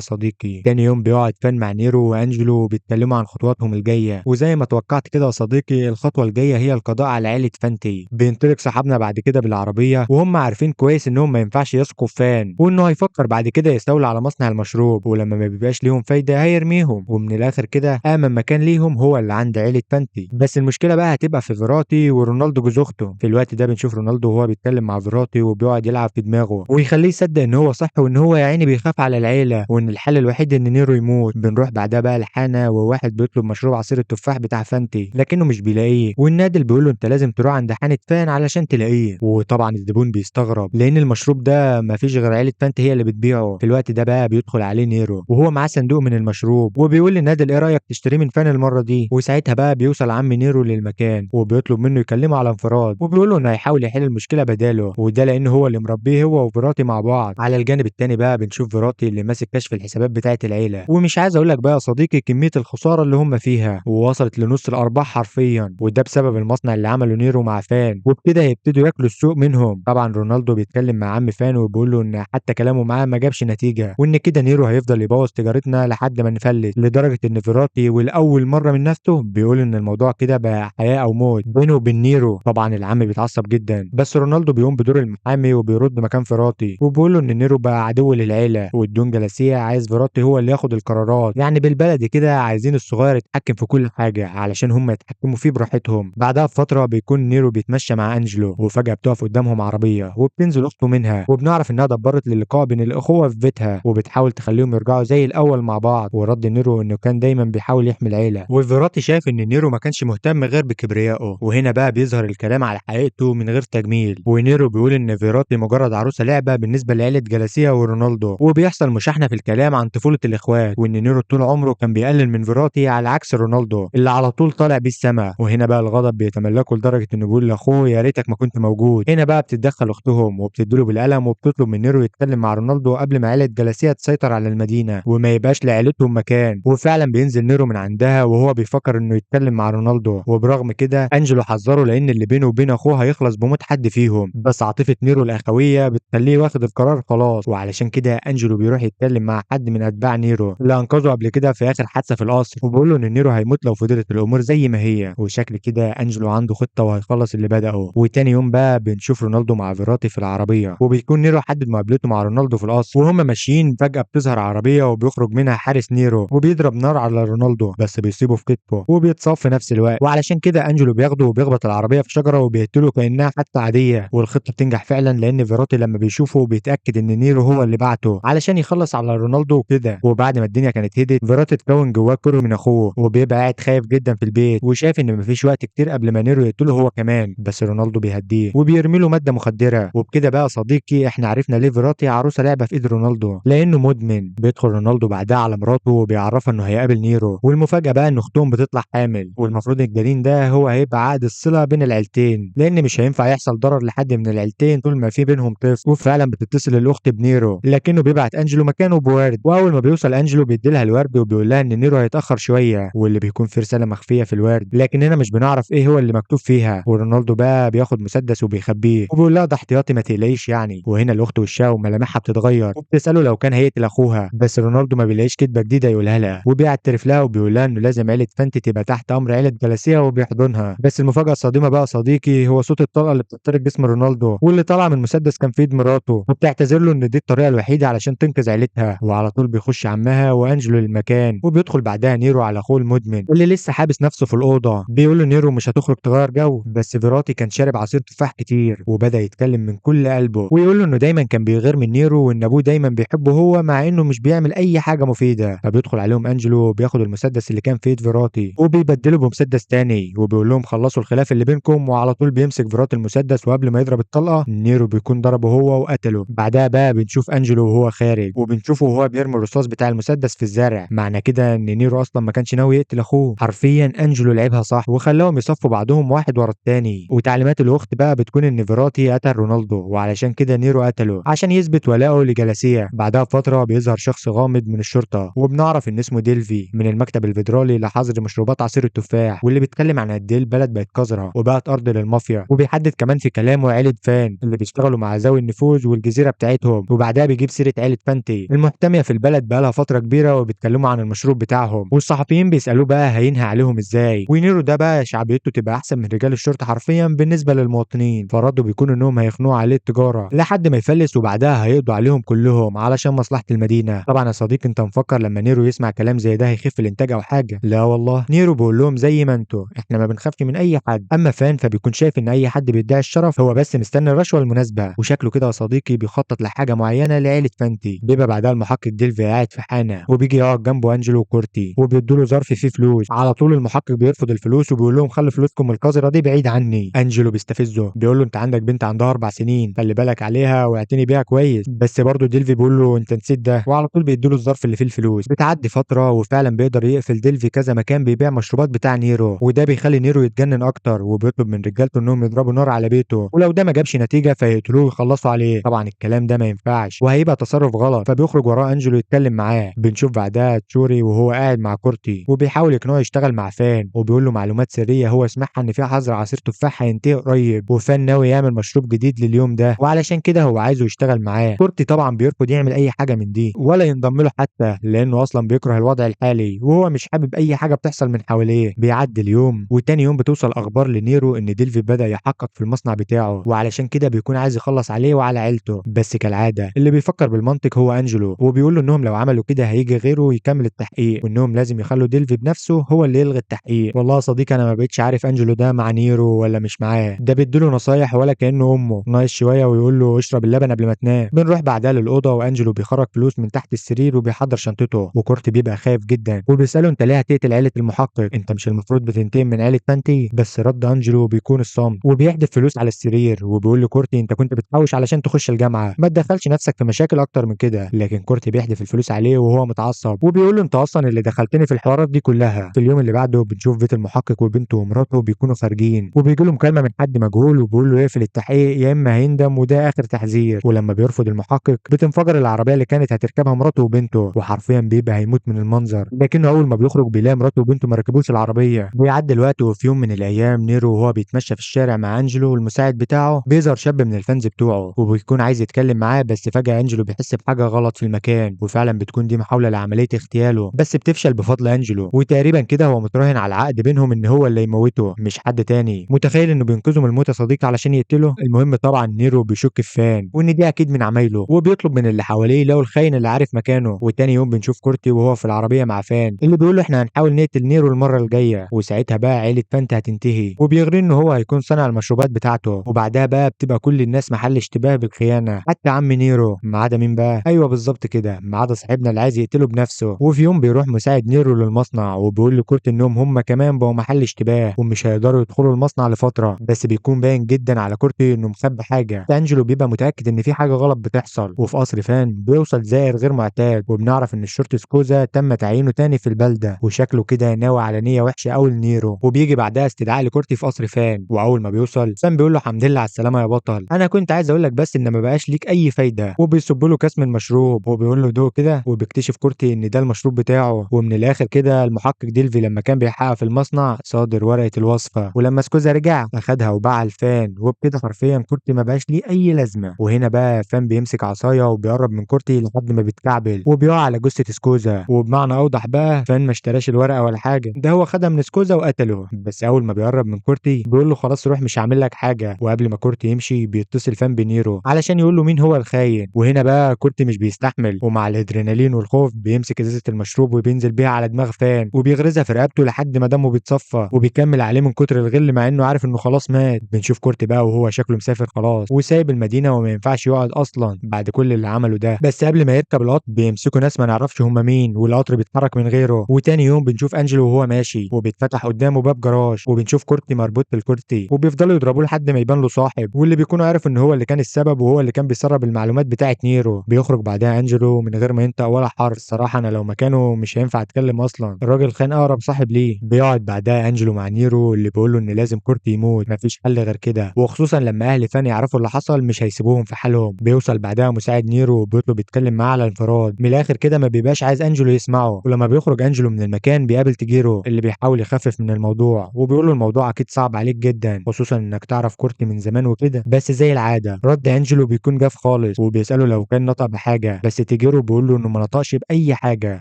صديقي؟ تاني يوم بيقعد فان مع نيرو وانجلو وبيتكلموا عن خطواتهم الجايه، وزي ما توقعت كده يا صديقي الخطوه الجايه هي القضاء على عيله فانتي. بينطلق صاحبنا بعد كده بالعربيه وهم عارفين كويس انهم ما ينفعش يثقوا في فان، وانه هيفكر بعد كده يستولي على مصنع المشروب، ولما ما بيبقاش ليهم فايده هيرميهم، ومن الاخر كده امن مكان ليهم هو اللي عند عيله فانتي. بس المشكله بقى هتبقى في فيراتي ورونالدو جوز اخته. في الوقت ده بنشوف رونالدو وهو بيتكلم مع فيراتي وبيقعد يلعب في دماغه ويخليه يصدق ان هو صح، وان هو يا عيني بيخاف على العيله، وان الحل الوحيد ان نيرو يموت. بنروح بعدها بقى لحانه وواحد بيطلب مشروب عصير التفاح بتاع فانتي لكنه مش بيلاقيه، والنادل بيقول له انت لازم تروح عند حانه فان علشان تلاقيه. وطبعا الزبون بيستغرب لان المشروب ده مفيش غير عيله فانتي هي اللي بتبيعه. في الوقت ده بقى بيدخل عليه نيرو وهو معاه صندوق من المشروب وبيقول للنادل ايه رايك تشتريه من فان المره دي. وساعتها بقى بيوصل عم نيرو للمكان وبيطلب منه يكلمه على انفراد، وبيقول له انه هيحاول يحل المشكله بداله، وده لانه هو اللي مربيه هو وفيراتي مع بعض. على الجانب التاني بقى بنشوف فيراتي اللي ماسك كشف الحسابات بتاعه العيله، ومش عايز اقول لك بقى يا صديقي كميه الخساره اللي هم فيها، ووصلت لنص الارباح حرفيا، وده بسبب المصنع اللي عمله نيرو مع فان، وبكده هيبتدوا ياكلوا السوق منهم. طبعا رونالدو بيتكلم مع عم فان وبيقول له ان حتى كلامه معاه ما جابش نتيجه، وان كده نيرو هيفضل يبوظ تجارتنا لحد ما نفلت، لدرجه ان فيراتي والاول مره من نفسه بيقول ان الموضوع كده بقى حياه او موت بينه وبين نيرو. طبعا العم بيتعصب جدا، بس رونالدو بيقوم بدور المحامي وبيرد مكان فيراتي وبيقول له ان نيرو بقى عدو للعيله، والدون جلاسيه عايز فيراتي هو اللي ياخد القرارات، يعني بالبلدي كده عايزين الصغير يتحكم في كل حاجه علشان هم يتحكموا فيه براحتهم. بعدها بفتره بيكون نيرو بيتمشى مع انجلو وفجاه بتقف قدامهم عربيه وبتنزل اخته منها، وبنعرف انها دبرت للقاء بين الاخوه في بيتها وبتحاول تخليهم يرجعوا زي الاول مع بعض. ورد نيرو انه كان دايما بيحاول يحمي العيله، وفيراتي شايف ان نيرو ما كانش مهتم غير بكبريائه. وهنا بقى بيظهر الكلام على حقيقته من غير تجميل، ونيرو بيقول ان فيراتي مجرد عروسه لعبه بالنسبه لعيله جلاسيا ورونالدو، وبيحصل مشاحنه في الكلام عن طفوله الاخوات، وان نيرو طول عمره كان بيقلل من فيراتي على عكس رونالدو اللي على طول طالع بيه السما. وهنا بقى الغضب بيتملكه لدرجه انه بيقول لاخوه يا ريتك ما كنت موجود. هنا بقى بتتدخل اختهم وبتديله بالقلم وبتطلب من نيرو يتكلم مع رونالدو قبل ما عيله جلاسيا تسيطر على المدينه وما يبقاش لعيلتهم مكان. وفعلا بينزل نيرو من عندها وهو بيفكر انه يتكلم مع رونالدو، وبرغم كده انجلو حذره لان اللي بينه وبين اخوه هيخلص بموت حد فيهم، بس عاطفه نيرو الاخويه بتخليه واخد القرار خلاص. وعلشان كده انجلو بيروح يتكلم مع حد من اتباع نيرو اللي انقذه قبل كده في اخر حادثه في القصر، وبيقول له ان نيرو هيموت لو فضلت الامور زي ما هي، وشكل كده انجلو عنده خطه وهيخلص اللي بدأه. وتاني يوم بقى بنشوف رونالدو مع فيراتي في العربيه، وبيكون نيرو حدد مقابلته مع رونالدو في القصر، وهم ماشيين فجاه بتظهر عربيه وبيخرج منها حارس نيرو وبيضرب نار على رونالدو بس بيصيبه في كتفه وبيتصاب في نفس الوقت. وعلشان كده انجلو بياخده وبيخبط العربيه في شجره وبيقتله كانها حادثه عاديه، والخطه بتنجح فعلا لان فيراتي لما بيشوفه بيتاكد ان نيرو هو اللي بعته علشان يخلص على رونالدو وكده. وبعد ما الدنيا كانت هدت فيراتي تكون جواه كره من اخوه وبيبقى قاعد خايف جدا في البيت وشايف ان مفيش وقت كتير قبل ما نيرو يقتله هو كمان، بس رونالدو بيهديه وبيرمي له ماده مخدره. وبكده بقى صديقي احنا عرفنا ليه فيراتي عروسه لعبه في ايد رونالدو، لانه مدمن. بيدخل رونالدو بعدها على مراته وبيعرفها انه هيقابل نيرو، والمفاجاه بقى ان اختهم بتطلع حامل، والمفروض الجنين ده هو هيبقى عقد الصله بين العيلتين لان مش هينفع يحصل ضرر لحد من العيلتين طول ما في بينهم طفل. وفعلا بتتصل الاخت بنيرو لكنه بيبعت انجلو مكانه بورد، واول ما بيوصل انجلو بيديلها الورد وبيقول لها ان نيرو هيتاخر شويه واللي بيكون في رساله مخفيه في الورد، لكن هنا مش بنعرف ايه هو اللي مكتوب فيها. ورونالدو بقى بياخد مسدس وبيخبيه وبيقول لها ده احتياطي ما تقلقيش يعني. وهنا الاخت وشها وملامحها بتتغير وبتساله لو كان هيقتل اخوها، بس رونالدو ما بيلاقيش كدبه جديده يقولها لها وبيعترف لها وبيقول لها انه لازم عيله فانتي تبقى تحت امر عيله جلاسيا وبيحضنها. بس المفاجاه الصادمه بقى صديقي هو صوت الطلقه اللي بتخترق جسم رونالدو واللي طالع من مسدس كان في ايد مراته، وبتعتذر له ان دي الطريقه الوحيده علشان تنقذ عيلتها. وعلى طول بيخش عمها وانجلو للمكان، وبيدخل بعدها نيرو على اخوه المدمن اللي لسه حابس نفسه في الاوضه. بيقول له نيرو مش هتخرج تغير جو، بس فيراتي كان شارب عصير تفاح كتير وبدا يتكلم من كل قلبه ويقول له انه دايما كان بيغير من نيرو وان ابوه دايما بيحبه هو مع انه مش بيعمل اي حاجه مفيده. فبيدخل عليهم انجلو وبياخد المسدس اللي كان في ايد فيراتي وبيبدله بمسدس تاني وبيقول لهم خلصوا الخلاف اللي بينكم، وعلى طول بيمسك فيراتي المسدس وقبل ما يضرب الطلقه نيرو بيكون ضربه هو وقتله. بعدها بقى بنشوف انجلو وهو خارج وبنشوفه وهو بيرمي الرصاص بتاع المسدس في الزرع، معنى كده ان نيرو اصلا ما كانش ناوي يقتل اخوه. حرفيا انجلو لعبها صح وخلاهم يصفوا بعضهم واحد ورا التاني، وتعليمات الاخت بقى بتكون ان فيراتي قتل رونالدو وعلشان كده نيرو قتله عشان يثبت ولاءه لجلاسيا. بعدها بفتره بيظهر شخص غامض من الشرطه وبنعرف ان اسمه ديلفي من المكتب الفيدرالي لحظر مشروبات عصير التفاح، واللي بيتكلم عن قد ايه البلد بقت قذره وبقت ارض للمافيا، وبيحدد وبيحدد كمان في كلامه عيلة فان اللي بيشتغلوا مع ذوي النفوذ والجزيرة بتاعتهم، وبعدها بيجيب سيرة عيلة فانتي المحتمية في البلد بقالها فترة كبيرة وبيتكلموا عن المشروب بتاعهم، والصحفيين بيسألوه بقى هينهي عليهم ازاي، ونيرو ده بقى شعبيته تبقى احسن من رجال الشرطة حرفيا بالنسبة للمواطنين، فرده بيكون انهم هيخنقوا عليه التجارة لحد ما يفلس وبعدها هيقضوا عليهم كلهم علشان مصلحة المدينة. طبعا يا صديقي انت مفكر لما نيرو يسمع كلام زي ده هيخف الانتاج او حاجة؟ لا والله، نيرو بيقول لهم زي ما انتوا، احنا ما بنخافش من اي حد. اما فان فبيكون شايف ان اي حد بيدعي الشرف هو بس مستني الرشوة المناسبة، وشكله كده يا صديقي بيخطط لحاجة معينة لعيلة فانتي. بيبقى بعدها المحقق ديلفي قاعد في حانة وبيجي يقعد جنبه انجلو وكورتي وبيدوا له ظرف فيه فلوس. على طول المحقق بيرفض الفلوس وبيقول لهم خلوا فلوسكم القذرة دي بعيد عني. انجلو بيستفزه بيقول له انت عندك بنت عندها 4 سنين، خلي بالك عليها واعتني بيها كويس. بس برضه ديلفي بيقول له انت نسيت ده، وعلى طول بيدوا له الظرف اللي فيه الفلوس. بتعدي فترة وفعلا بيقدر يقفل ديلفي كذا مكان بيبيع مشروبات بتاع نيرو، وده بيخلي نيرو يتجنن اكتر وبيطلب من رجالته انهم يضربوا نار على بيته، ولو ده ما جابش نتيجة فيقتلوه ويخلصوا عليه. طبعا الكلام ده ما ينفعش وهيبقى تصرف غلط، فبيخرج وراه انجلو يتكلم معاه. بنشوف بعدها تشوري وهو قاعد مع كورتي وبيحاول يقنعه يشتغل مع فان، وبيقول له معلومات سرية هو سمعها ان في حظر عصير تفاح هينتهي قريب، وفان ناوي يعمل مشروب جديد لليوم ده وعلشان كده هو عايزه يشتغل معاه. كورتي طبعا بيرفض يعمل اي حاجة من دي ولا ينضم له حتى، لانه اصلا بيكره الوضع الحالي وهو مش حابب اي حاجة بتحصل من حواليه. بيعدي اليوم وتاني يوم بتوصل اخبار لنيرو ان ديلفي بدأ يحقق في المصنع بتاعه، وعلشان كده بيكون عايز يخلص عليه وعلى عيلته. بس كالعادة اللي بيفكر بالمنطق هو انجلو، وبيقول له انهم لو عملوا كده هيجي غيره يكمل التحقيق، وانهم لازم يخلوا ديلفي بنفسه هو اللي يلغي التحقيق. والله يا صديقي انا ما بقتش عارف انجلو ده مع نيرو ولا مش معاه، ده بيديله نصايح ولا كانه امه، ناقص شويه ويقول له اشرب اللبن قبل ما تنام. بنروح بعدها للاوضه وانجلو بيخرج فلوس من تحت السرير وبيحضر شنطته، وكورت بيبقى خايف جدا وبيساله انت ليه هتقتل عيله المحقق؟ انت مش المفروض بتنتقم من عيله فانتي؟ بس رد انجلو بيكون الصمت، وبيحدف فلوس على السرير وبيقول لكورتي انت كنت بتحوش علشان تخش الجامعه، ما تدخلش نفسك في مشاكل اكتر من كده. لكن كورتي بيحدف الفلوس عليه وهو متعصب وبيقول له انت اصلا اللي دخلتني في الحوارات دي كلها. في اليوم اللي بعده بنشوف بيت المحقق وبنته ومراته بيكونوا خارجين، وبيجي له مكالمه من حد مجهول وبيقول له يقفل التحقيق يا اما هيندم وده اخر تحذير. ولما بيرفض المحقق بتنفجر العربيه اللي كانت هتركبها مراته وبنته، وحرفيا بيبقى هيموت من المنظر، لكنه اول ما بيخرج بيلاقي مراته وبنته ما ركبوش العربيه. بيعدي الوقت وفي يوم من الايام نيرو وهو بيتمشى في الشارع مع انجلو والمساعد بتاعه بيظهر شاب من الفانز بتوعه وبيكون عايز يتكلم معاه، بس فجاه انجلو بيحس بحاجه غلط في المكان، وفعلا بتكون دي محاوله لعمليه اغتياله بس بتفشل بفضل انجلو، وتقريبا كده هو متراهن على العقد بينهم ان هو اللي يموته مش حد تاني. متخيل انه بينقذه من الموت يا صديقي علشان يقتله؟ المهم طبعا نيرو بيشك في فان وان دي اكيد من عمايله، وبيطلب من اللي حواليه يلاقوا الخاين اللي عارف مكانه. وتاني يوم بنشوف كورتي وهو في العربيه مع فان اللي بيقول له احنا هنحاول نقتل نيرو المره الجايه، وساعتها بقى عيله فانت هتنتهي، وبيغري ان هو هيكون صانع المشروبات بتاعته. وبعدها بقى بتبقى كل الناس محل اشتباه بالخيانه حتى عم نيرو، ما عدا مين بقى؟ ايوه بالظبط كده، ما عدا صاحبنا اللي عايز يقتله بنفسه. وفي يوم بيروح مساعد نيرو للمصنع وبيقول لكورتي انهم هم كمان بقوا محل اشتباه ومش هيقدروا يدخلوا المصنع لفتره، بس بيكون باين جدا على كورتي انه مخبي حاجه. انجلو بيبقى متاكد ان في حاجه غلط بتحصل. وفي قصر فان بيوصل زائر غير معتاد وبنعرف ان الشرطي سكوزا تم تعيينه تاني في البلده، وشكله كده ناوي على نيه وحشه قوي لنيرو. وبيجي بعدها استدعاء لكورتي في قصر فان، واول ما بيوصل فان بيقول له الحمد لله على السلامه يا بطل، انا كنت عايز اقول لك بس ان ما بقاش ليك اي فايده. وبيصب له كاس من مشروب وبيقول له دوق كده، وبيكتشف كورتي ان ده المشروب بتاعه. ومن الاخر كده المحقق ديلفي لما كان بيحقق في المصنع صادر ورقه الوصفه، ولما سكوزا رجع اخدها وباعها لفان، وبكده حرفيا كورتي ما بقاش ليه اي لازمه. وهنا بقى فان بيمسك عصايه وبيقرب من كورتي لحد ما بيتكعبل وبيقع على جثه سكوزا. وبمعنى اوضح بقى فان ما اشتراش الورقه ولا حاجه، ده هو خدها من سكوزا وقتله. بس اول ما بيقرب من كورتي بيقول له خلاص روح مش هعمل لك حاجه. وقبل ما كورتي يمشي بيتصل فان بنيرو علشان يقول له مين هو الخاين. وهنا بقى كورتي مش بيستحمل ومع الادرينالين والخوف بيمسك ازازه المشروب وبينزل بيها على دماغ فان وبيغرزها في رقبته لحد ما دمه بيتصفى، وبيكمل عليه من كتر الغل مع انه عارف انه خلاص مات. بنشوف كورتي بقى وهو شكله مسافر خلاص وسايب المدينه وما ينفعش يقعد اصلا بعد كل اللي عمله ده. بس قبل ما يركب القطر بيمسكوا ناس ما نعرفش هم مين والقطر بيتحرك من غيره. وتاني يوم بنشوف انجلو وهو ماشي وبيتفتح قدامه باب جراج وبنشوف كورتي مربوط بالكورتي وبيفضلوا يضربوه لحد ما يبان له صاحب، واللي بيكون عارف ان هو اللي كان السبب وهو اللي كان بيسرب المعلومات بتاعه نيرو. بيخرج بعدها انجلو من غير ما ينطق ولا حرف. الصراحه انا لو مكانه مش هينفع اتكلم اصلا، الراجل خان اقرب صاحب ليه. بيقعد بعدها انجلو مع نيرو اللي بيقول له ان لازم كورتي يموت مفيش حل غير كده، وخصوصا لما اهل فان يعرفوا اللي حصل مش هيسيبوهم في حالهم. بيوصل بعدها مساعد نيرو وبيطلب يتكلم معاه على انفراد، من الاخر كده ما بيبقاش عايز انجلو يسمعه. ولما بيخرج انجلو من المكان بيقابل تيجيرو اللي بيحاول يخفف من الموضوع وبيقول له الموضوع اكيد صعب عليك جدا، خصوصا ان انك تعرف كورتي من زمان وكده. بس زي العاده رد انجلو بيكون جاف خالص، وبيساله لو كان نطق بحاجه، بس تيجيرو بيقول له انه ما نطقش باي حاجه،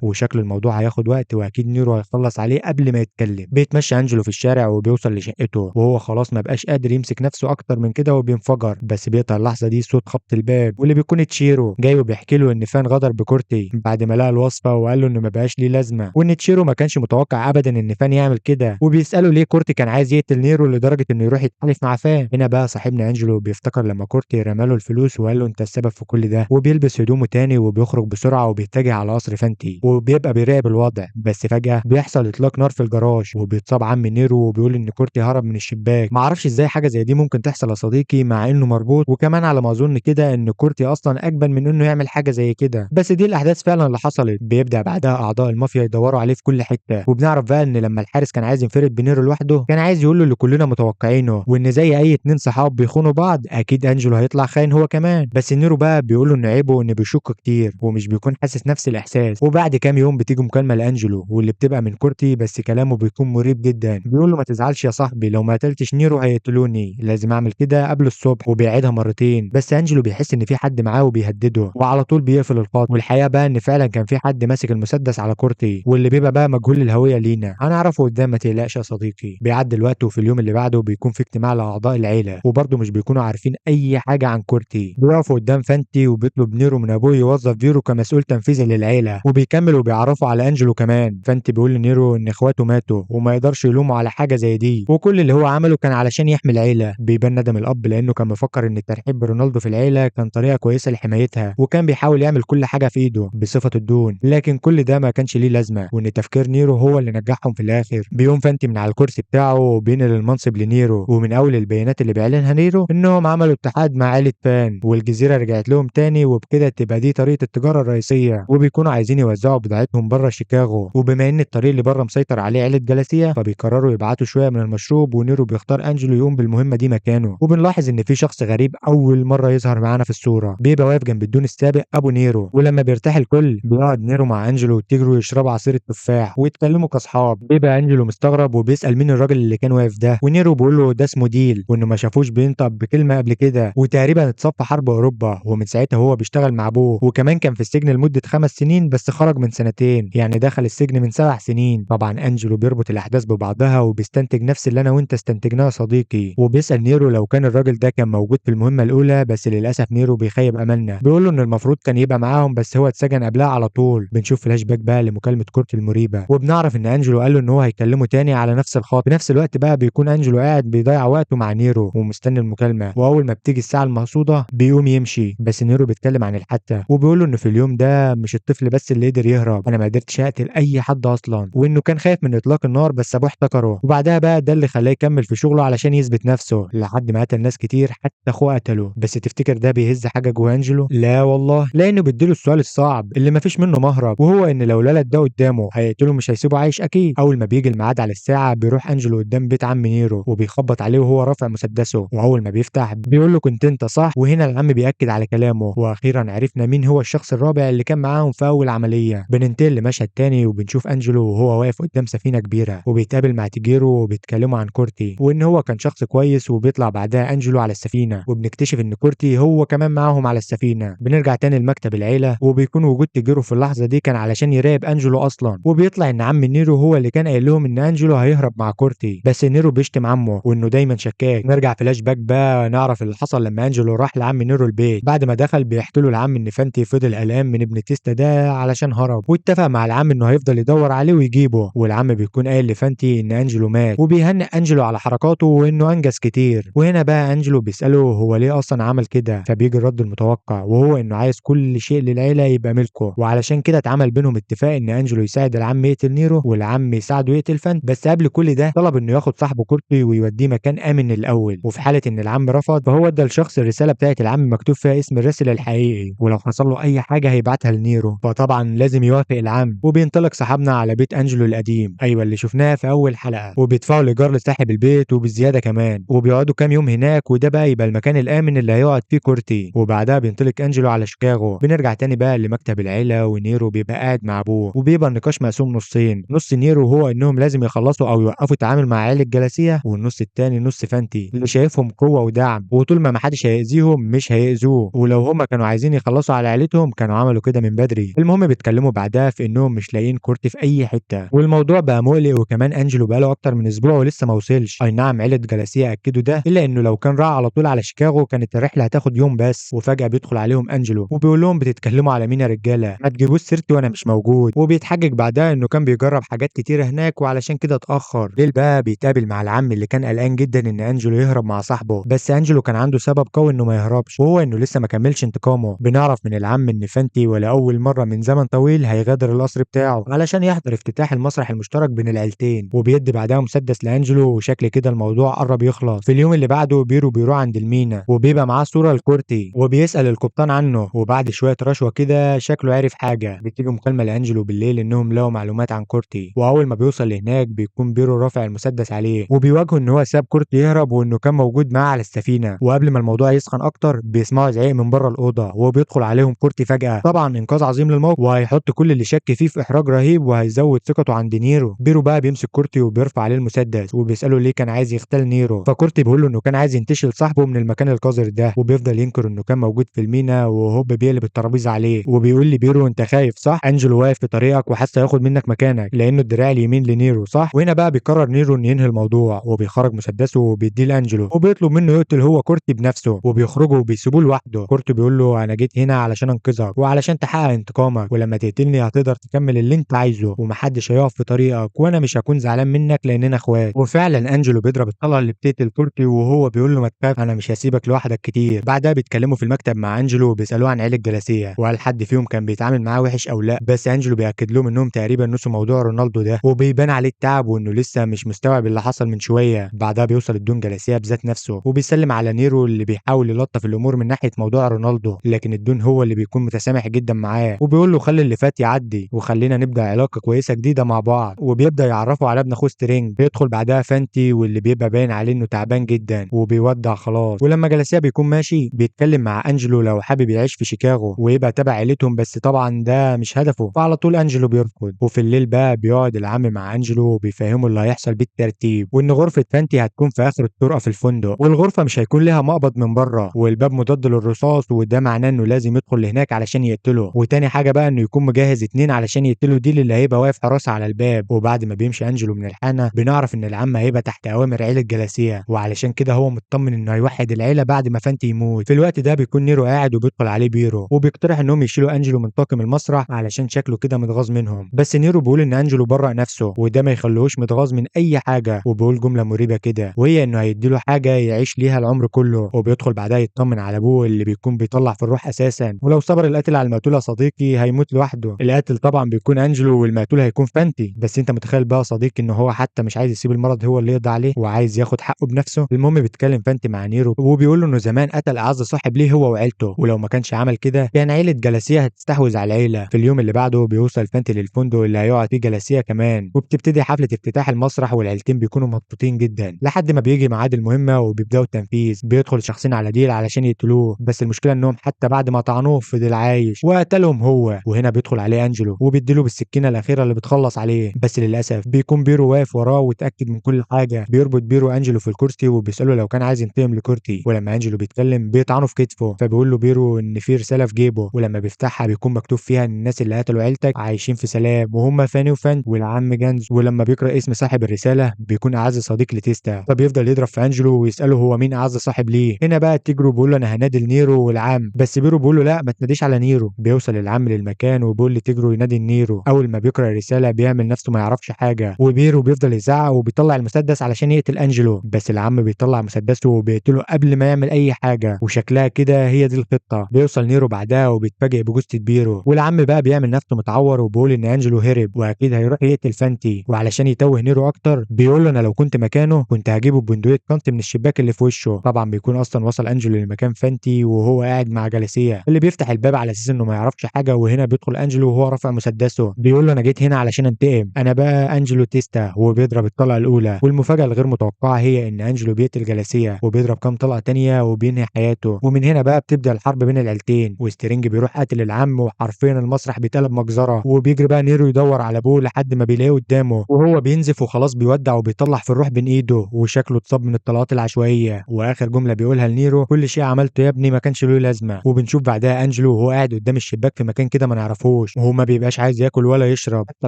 وشكل الموضوع هياخد وقت واكيد نيرو هيخلص عليه قبل ما يتكلم. بيتمشى انجلو في الشارع وبيوصل لشقته، وهو خلاص ما بقاش قادر يمسك نفسه اكتر من كده وبينفجر. بس بيقطع اللحظه دي صوت خبط الباب، واللي بيكون تشيرو جاي وبيحكي له ان فان غدر بكورتي بعد ما لقى الوصفه وقال له انه ما بقاش ليه لازمه، وان تشيرو ما كانش متوقع ابدا ان فان يعمل كده. وبيساله ليه كورتي كان عايز يقتل نيرو لدرجه انه يروح يتحالف مع فان. هنا بقى صاحبنا انجلو بيفتكر لما كورتي رماله الفلوس وقال له انت السبب في كل ده، وبيلبس هدومه تاني وبيخرج بسرعه وبيتجه على قصر فانتي، وبيبقى بيراقب الوضع. بس فجاه بيحصل اطلاق نار في الجراج، وبيتصاب عم نيرو وبيقول ان كورتي هرب من الشباك. معرفش ازاي حاجه زي دي ممكن تحصل يا صديقي مع انه مربوط، وكمان على ما اظن كده ان كورتي اصلا اجبن من انه يعمل حاجه زي كده. بس دي الاحداث فعلا اللي حصلت. بيبدا بعدها اعضاء المافيا يدوروا عليه في كل حته، وبنعرف بقى ان لما الحارس كان عايز ينفرد بنيرو لوحده كان عايز يقول له اللي كلنا متوقعينه، وان زي اي اتنين صحاب بيخونوا بعض اكيد انجلو هيطلع خاين هو كمان. بس نيرو بقى بيقول له ان عيبه انه بيشك كتير ومش بيكون حاسس نفس الاحساس. وبعد كام يوم بتيجي مكالمه لانجلو واللي بتبقى من كورتي، بس كلامه بيكون مريب جدا. بيقول له ما تزعلش يا صاحبي، لو ما قتلتش نيرو هيقتلوني، لازم اعمل كده قبل الصبح. وبيعيدها مرتين، بس انجلو بيحس ان في حد معاه وبيهدده، وعلى طول بيقفل الخط. والحقيقه بقى ان فعلا كان في حد ماسك المسدس على كورتي، واللي بيبقى بقى مجهول الهويه لينا. هنعرفه قدام ما تقلقش يا صديقي. بيعدي الوقت وفي اليوم اللي بعده بيكون في اجتماع لاعضاء العيله، وبرضه مش بيكونوا عارفين اي حاجه عن كورتي. بيقفوا قدام فانتي وبيطلب نيرو من ابوه يوظف فيرو كمسؤول تنفيذي للعيله، وبيكمل وبيعرفوا على انجلو كمان. فانتي بيقول لنيرو ان اخواته ماتوا وما يقدرش يلوموا على حاجه زي دي، وكل اللي هو عمله كان علشان يحمي العيله. بيبان ندم الاب لانه كان مفكر ان الترحيب برونالدو في العيله كان طريقه كويسه لحمايتها، وكان بيحاول يعمل كل حاجه في ايده بصفه الدون. لكن كل ده ما كانش ليه لازمه، وان تفكير نيرو هو اللي نجحهم في الاخر. بيقوم فانتي من على الكرسي بتاعه وبينقل المنصب لنيرو، ومن اول البيانات اللي بيعلنها نيرو انهم عملوا اتحاد مع عيله فان، والجزيره رجعت لهم تاني، وبكده تبقى دي طريقه التجاره الرئيسيه، وبيكونوا عايزين يوزعوا بضاعتهم بره شيكاغو. وبما ان الطريق اللي بره مسيطر عليه عيله جالاسيا، فبيقرروا يبعتوا شويه من المشروب، ونيرو بيختار انجلو يقوم بالمهمه دي مكانه. وبنلاحظ ان في شخص غريب اول مره يظهر معانا في الصوره، بيبقى واقف جنب الدون السابق ابو نيرو. ولما بيرتاح الكل بيقعد نيرو مع انجلو وتيجرو يشربوا عصير التفاح ويتكلموا كاصحاب. بيبقى انجلو مستغرب وبيسال مين الراجل اللي كان واقف ده، ونيرو بيقول له ده اسمه ديل، وانه ما شافوش بينطق بكلمه قبل كده، وتقريبا اتصاب في حرب اوروبا، ومن ساعتها هو بيشتغل مع ابوه. وكمان كان في السجن لمده 5 سنين بس خرج من سنتين، يعني دخل السجن من 7 سنين. طبعا انجلو بيربط الاحداث ببعضها وبيستنتج نفس اللي انا وانت استنتجناه يا صديقي، وبيسال نيرو لو كان الراجل ده كان موجود في المهمه الاولى. بس للاسف نيرو بيخيب املنا، بيقول له ان المفروض كان يبقى معاهم بس هو اتسجن قبلها على طول. بنشوف فلاش باك بقى لمكالمه كورتي المريبه، وبنعرف ان انجلو قال له ان هو هيكلمه تاني على نفس الخط. في نفس الوقت بقى بيكون انجلو قاعد بيضيع وقته مع نيرو ومستني المكالمه، واول ما بتيجي الساعه المقصوده بيقوم يمشي. بس نيرو بيتكلم عن الحادثه وبيقول له انه في اليوم ده مش الطفل بس اللي قدر يهرب، انا ما قدرتش اقتل اي حد اصلا، وانه كان خايف من اطلاق النار بس ابوه احتكره. وبعدها بقى ده اللي خلاه يكمل في شغله علشان يثبت نفسه لحد ما قتل ناس كتير حتى اخوه قتله. بس تفتكر ده بيهز حاجه جوه انجلو؟ لا والله، لانه بيديله السؤال الصعب اللي ما فيش منه مهرب، وهو ان لو الولد ده قدامه هيقتله مش هيسيبه عايش اكيد. اول ما بيجي الميعاد على الساعه بيروح انجلو قدام بيت عم نيرو وبيخبط عليه وهو رافع مسدسه، واول ما بيفتح بيقول له كنت انت صح. وهنا العم بياكد على كلامه، واخيرا عرفنا مين هو الشخص الرابع اللي كان معاهم في اول عمليه. بننتقل لمشهد تاني وبنشوف انجلو وهو واقف قدام سفينه كبيره وبيتقابل مع تيجيرو وبيتكلموا عن كورتي وان هو كان شخص كويس. وبيطلع بعدها انجلو على السفينه وبنكتشف ان كورتي هو كمان معاهم على السفينه. بنرجع تاني لمكتب العيله وبيكون وجود تيجيرو في اللحظه دي كان علشان يراقب انجلو اصلا. وبيطلع ان عم نيرو هو اللي كان قايل لهم ان انجلو هيهرب مع كورتي، بس نيرو بيشتم عمه وانه دايما شكاك. نرجع فلاش باك بقى نعرف اللي حصل لما انجلو راح لعم نيرو البيت. بعد ما دخل بيحكي له العم ان فانتي فضل قلقان من ابن تيستا ده علشان هرب، واتفق مع العم انه هيفضل يدور عليه ويجيبه. والعم بيكون قايل لفانتي ان انجلو مات وبيهنئ انجلو على حركاته وانه انجز كتير. وهنا بقى انجلو بيساله هو ليه اصلا عمل كده، فبيجي الرد المتوقع وهو انه عايز كل شيء للعيله يبقى ملكه، وعلشان كده اتعمل بينهم اتفاق ان انجلو يساعد العم يقتل نيرو والعم يساعده يقتل فانت. بس قبل كل ده طلب انه ياخد صاحبه كورتي ويوديه مكان امن الاول، وفي حاله ان العم رفض فهو ادى لشخص الرساله بتاعت العم مكتوب فيها اسم الراسل الحقيقي، ولو حصل له اي حاجه هيبعتها لنيرو. فطبعا لازم يوافق العم. وبينطلق صاحبنا على بيت انجلو القديم، ايوه اللي شفناها في اول حلقه، وبيدفعوا الايجار لصاحب البيت وبالزياده كمان، وبيقعدوا كام يوم هناك، وده بقى يبقى المكان الامن اللي هيقعد فيه كورتي. وبعدها بينطلق انجلو على شيكاغو. بنرجع تاني بقى لمكتب العيله ونيرو بيبقى قاعد مع ابوه، وبيبقى النقاش مقسوم نصين، نص نيرو هو انهم لازم يخلصوا او يوقفوا التعامل مع عيله جلاسيه، والنص التاني بيبص فانتي اللي شايفهم قوه ودعم، وطول ما محدش هيأذيهم مش هيأذوه، ولو هما كانوا عايزين يخلصوا على عيلتهم كانوا عملوا كده من بدري. المهم بيتكلموا بعدها في انهم مش لاقيين كورتي في اي حته، والموضوع بقى مقلق، وكمان انجلو بقاله اكتر من اسبوع ولسه ما وصلش. اي نعم عيله جالاسيا اكدوا ده، الا انه لو كان راح على طول على شيكاغو كانت الرحله هتاخد يوم بس. وفجاه بيدخل عليهم انجلو وبيقول لهم بتتكلموا على مين يا رجاله؟ ما تجيبوش سيرتي وانا مش موجود. وبيتحجج بعدها انه كان بيجرب حاجات كتيره هناك وعلشان كده اتاخر. ليل بقى بيتقابل مع العم اللي كان قلقان جدا ان انجلو يهرب مع صاحبه، بس انجلو كان عنده سبب قوي انه ما يهربش، وهو انه لسه ما كملش انتقامه. بنعرف من العم ان فانتي ولاول مره من زمن طويل هيغادر القصر بتاعه علشان يحضر افتتاح المسرح المشترك بين العيلتين، وبيدي بعدها مسدس لانجلو، وشكل كده الموضوع قرب يخلص. في اليوم اللي بعده بيرو بيروح عند المينا وبيبقى معاه صوره لكورتي، وبيسأل القبطان عنه، وبعد شويه رشوه كده شكله عارف حاجه. بتيجي مكالمه لانجلو بالليل انهم لقوا معلومات عن كورتي، واول ما بيوصل لهناك بيكون بيرو رافع المسدس عليه، وبيواجهه ان هو ساب كورتي يهرب وانه كان موجود معاه على السفينه. وقبل ما الموضوع يسخن اكتر بيسمعوا زعيق من بره الاوضه، وهو بيدخل عليهم كورتي فجاه. طبعا انقاذ عظيم للموقف، وهيحط كل اللي شك فيه في احراج رهيب، وهيزود ثقته عند نيرو. بيرو بقى بيمسك كورتي وبيرفع عليه المسدس، وبيساله ليه كان عايز يغتال نيرو. فكورتي بيقول له انه كان عايز ينتشل صاحبه من المكان القذر ده، وبيفضل ينكر انه كان موجود في المينا، وهوب بيقلب الترابيزه عليه وبيقول لي بيرو انت خايف صح؟ انجلو واقف في طريقك وحاسس هياخد منك مكانك لانه الدراع اليمين لنيرو صح؟ وهنا بقى بيقرر نيرو انه ينهي الموضوع، وبيخرج مسدسه وبيديه لانجلو، وبيطلب منه يقتل هو كورتي بنفسه، وبيخرجوا وبيسيبوه لوحده. كورتي بيقول له انا جيت هنا علشان انقذك وعلشان تحقق انتقامك، ولما تقتلني هتقدر تكمل اللي انت عايزه ومحدش هيقف في طريقك، وانا مش هكون زعلان منك لاننا اخوات. وفعلا انجلو بيضرب الطلقه اللي بتقتل كورتي، وهو بيقول له ما تخاف انا مش هسيبك لوحدك كتير. بعدها بيتكلموا في المكتب مع انجلو وبيسالوه عن عيله جلاسيه وهل حد فيهم كان بيتعامل معاه وحش او لا، بس انجلو بياكد لهم انهم تقريبا نسوا موضوع رونالدو ده، وبيبان عليه التعب وانه لسه مش مستوعب اللي حصل من شويه. بعدها بيوصل الدون جلاسيه بذات نفسه وبيسلم على نيرو اللي بيحاول يلطف الامور من ناحيه موضوع رونالدو، لكن الدون هو اللي بيكون متسامح جدا معاه، وبيقول له خلي اللي فات يعدي وخلينا نبدا علاقه كويسه جديده مع بعض. وبيبدا يعرفه على ابن اخوه سترينج. بيدخل بعدها فانتي واللي بيبقى باين عليه انه تعبان جدا وبيودع خلاص. ولما جلاسيه بيكون ماشي بيتكلم مع انجلو لو حابب يعيش في شيكاغو ويبقى تبع عيلتهم، بس طبعا ده مش هدفه، فعلى طول انجلو بيرفض. وفي الليل بقى بيقعد العم مع انجلو وبيفهمه اللي هيحصل بالترتيب، وان غرفه فانتي هتكون في اخر الطرقه في الفندق، والغرفه مش هيكون لها مقبض من بره، والباب مضاد للرصاص، وده معناه انه لازم يدخل لهناك علشان يقتله. وتاني حاجه بقى انه يكون مجهز اتنين علشان يقتلوا ديل اللي هيبقى واقف حراسه على الباب. وبعد ما بيمشي انجلو من الحانه بنعرف ان العم هيبقى تحت اوامر عيله جلاسيه، وعلشان كده هو مطمن انه هيوحد العيله بعد ما فانتي يموت. في الوقت ده بيكون نيرو قاعد وبيدخل عليه بيرو وبيقترح انهم يشيلوا انجلو من طاقم المسرح علشان شكله كده متغاظ منهم، بس نيرو بيقول ان انجلو برأ نفسه وده ما يخليهوش متغاظ من اي حاجه، وبيقول جمله مريبه كده وهي انه هيديله حاجه يعيش ليها العمر كله. وبيدخل بعدها يطمن على ابوه اللي بيكون بيطلع في الروح اساسا، ولو صبر القاتل على المقتول يا صديقي هيموت لوحده. القاتل طبعا بيكون انجلو والمقتول هيكون فانتي، بس انت متخيل بقى يا صديقي ان هو حتى مش عايز يسيب المرض هو اللي يقضي عليه وعايز ياخد حقه بنفسه. المهم بيتكلم فانتي مع نيرو وبيقول له انه زمان قتل اعز صاحب ليه هو وعيلته، ولو ما كانش عمل كده كان عيله جلاسيه هتستحوذ على العيله. في اليوم اللي بعده بيوصل فانتي للفندق اللي هيقعد فيه جلاسيه كمان، وبتبتدي حفله افتتاح المسرح، والعيلتين بيكونوا مبسوطين جدا لحد ما بيجي ميعاد المهمه وبيبداوا التنفيذ. بيدخل شخصين على ديل علشان يقتلوه، بس المشكله انهم حتى بعد ما طعنوه فضل عايش وقتلهم هو. وهنا بيدخل عليه انجلو وبيديله بالسكينه الاخيره اللي بتخلص عليه، بس للاسف بيكون بيرو واقف وراه وتاكد من كل حاجه. بيربط بيرو انجلو في الكرسي وبيساله لو كان عايز ينتقم لكورتي، ولما انجلو بيتكلم بيطعنه في كتفه، فبيقول له بيرو ان في رساله في جيبه، ولما بيفتحها بيكون مكتوب فيها ان الناس اللي قتلوا عيلتك عايشين في سلام وهم فاني وفان والعم جانز. ولما بيقرا اسم صاحب الرساله بيكون اعز صديق لتيستا، فبيفضل يضرب في انجلو ويساله هو مين اعز صاحب ليه. هنا بقى تيجرو بيقول له انا هنادي لنيرو والعم، بس بيرو بيقول له لا ما تناديش على نيرو. بيوصل العم للمكان وبيقول لتيجرو ينادي نيرو. اول ما بيقرا الرساله بيعمل نفسه ما يعرفش حاجه، وبيرو بيفضل يزعق وبيطلع المسدس علشان يقتل انجلو، بس العم بيطلع مسدسه وبيقتله قبل ما يعمل اي حاجه، وشكلها كده هي دي الخطه. بيوصل نيرو بعدها وبيتفاجئ بجثه بيرو، والعم بقى بيعمل نفسه متعور وبيقول ان انجلو هرب واكيد هيروح يقتل فانتي، وعلشان يتوه نيرو اكتر بيقول له انا لو كنت مكانه كنت هجيبه ببندقيه كانت من الشباك اللي في وشه. طبعا بيكون اصلا وصل انجلو لمكان فانتي وهو قاعد مع جاليسيا اللي بيفتح الباب على اساس انه ما يعرفش حاجه، وهنا بيدخل انجلو وهو رافع مسدسه بيقول له انا جيت هنا علشان انتقم، انا بقى انجلو تيستا. وهو بيضرب الطلقه الاولى، والمفاجاه الغير متوقعه هي ان انجلو بيقتل جاليسيا وبيضرب كام طلقه تانية وبينهي حياته. ومن هنا بقى بتبدا الحرب بين العيلتين، وسترينج بيروح قاتل العم وحرفيا المسرح بيتقلب مجزره، وبيجري بقى نيرو يدور على ابوه لحد ما بيلاقيه قدامه وهو بينزف وخلاص بيودع وبيطلع في الروح بين ايده، وشكله شكله اتصاب من الطلقات العشوائيه. واخر جمله بيقولها لنيرو: كل شيء عملته يا ابني ما كانش له لازمه. وبنشوف بعدها انجلو وهو قاعد قدام الشباك في مكان كده ما نعرفوش، وهو ما بيبقاش عايز ياكل ولا يشرب. حتى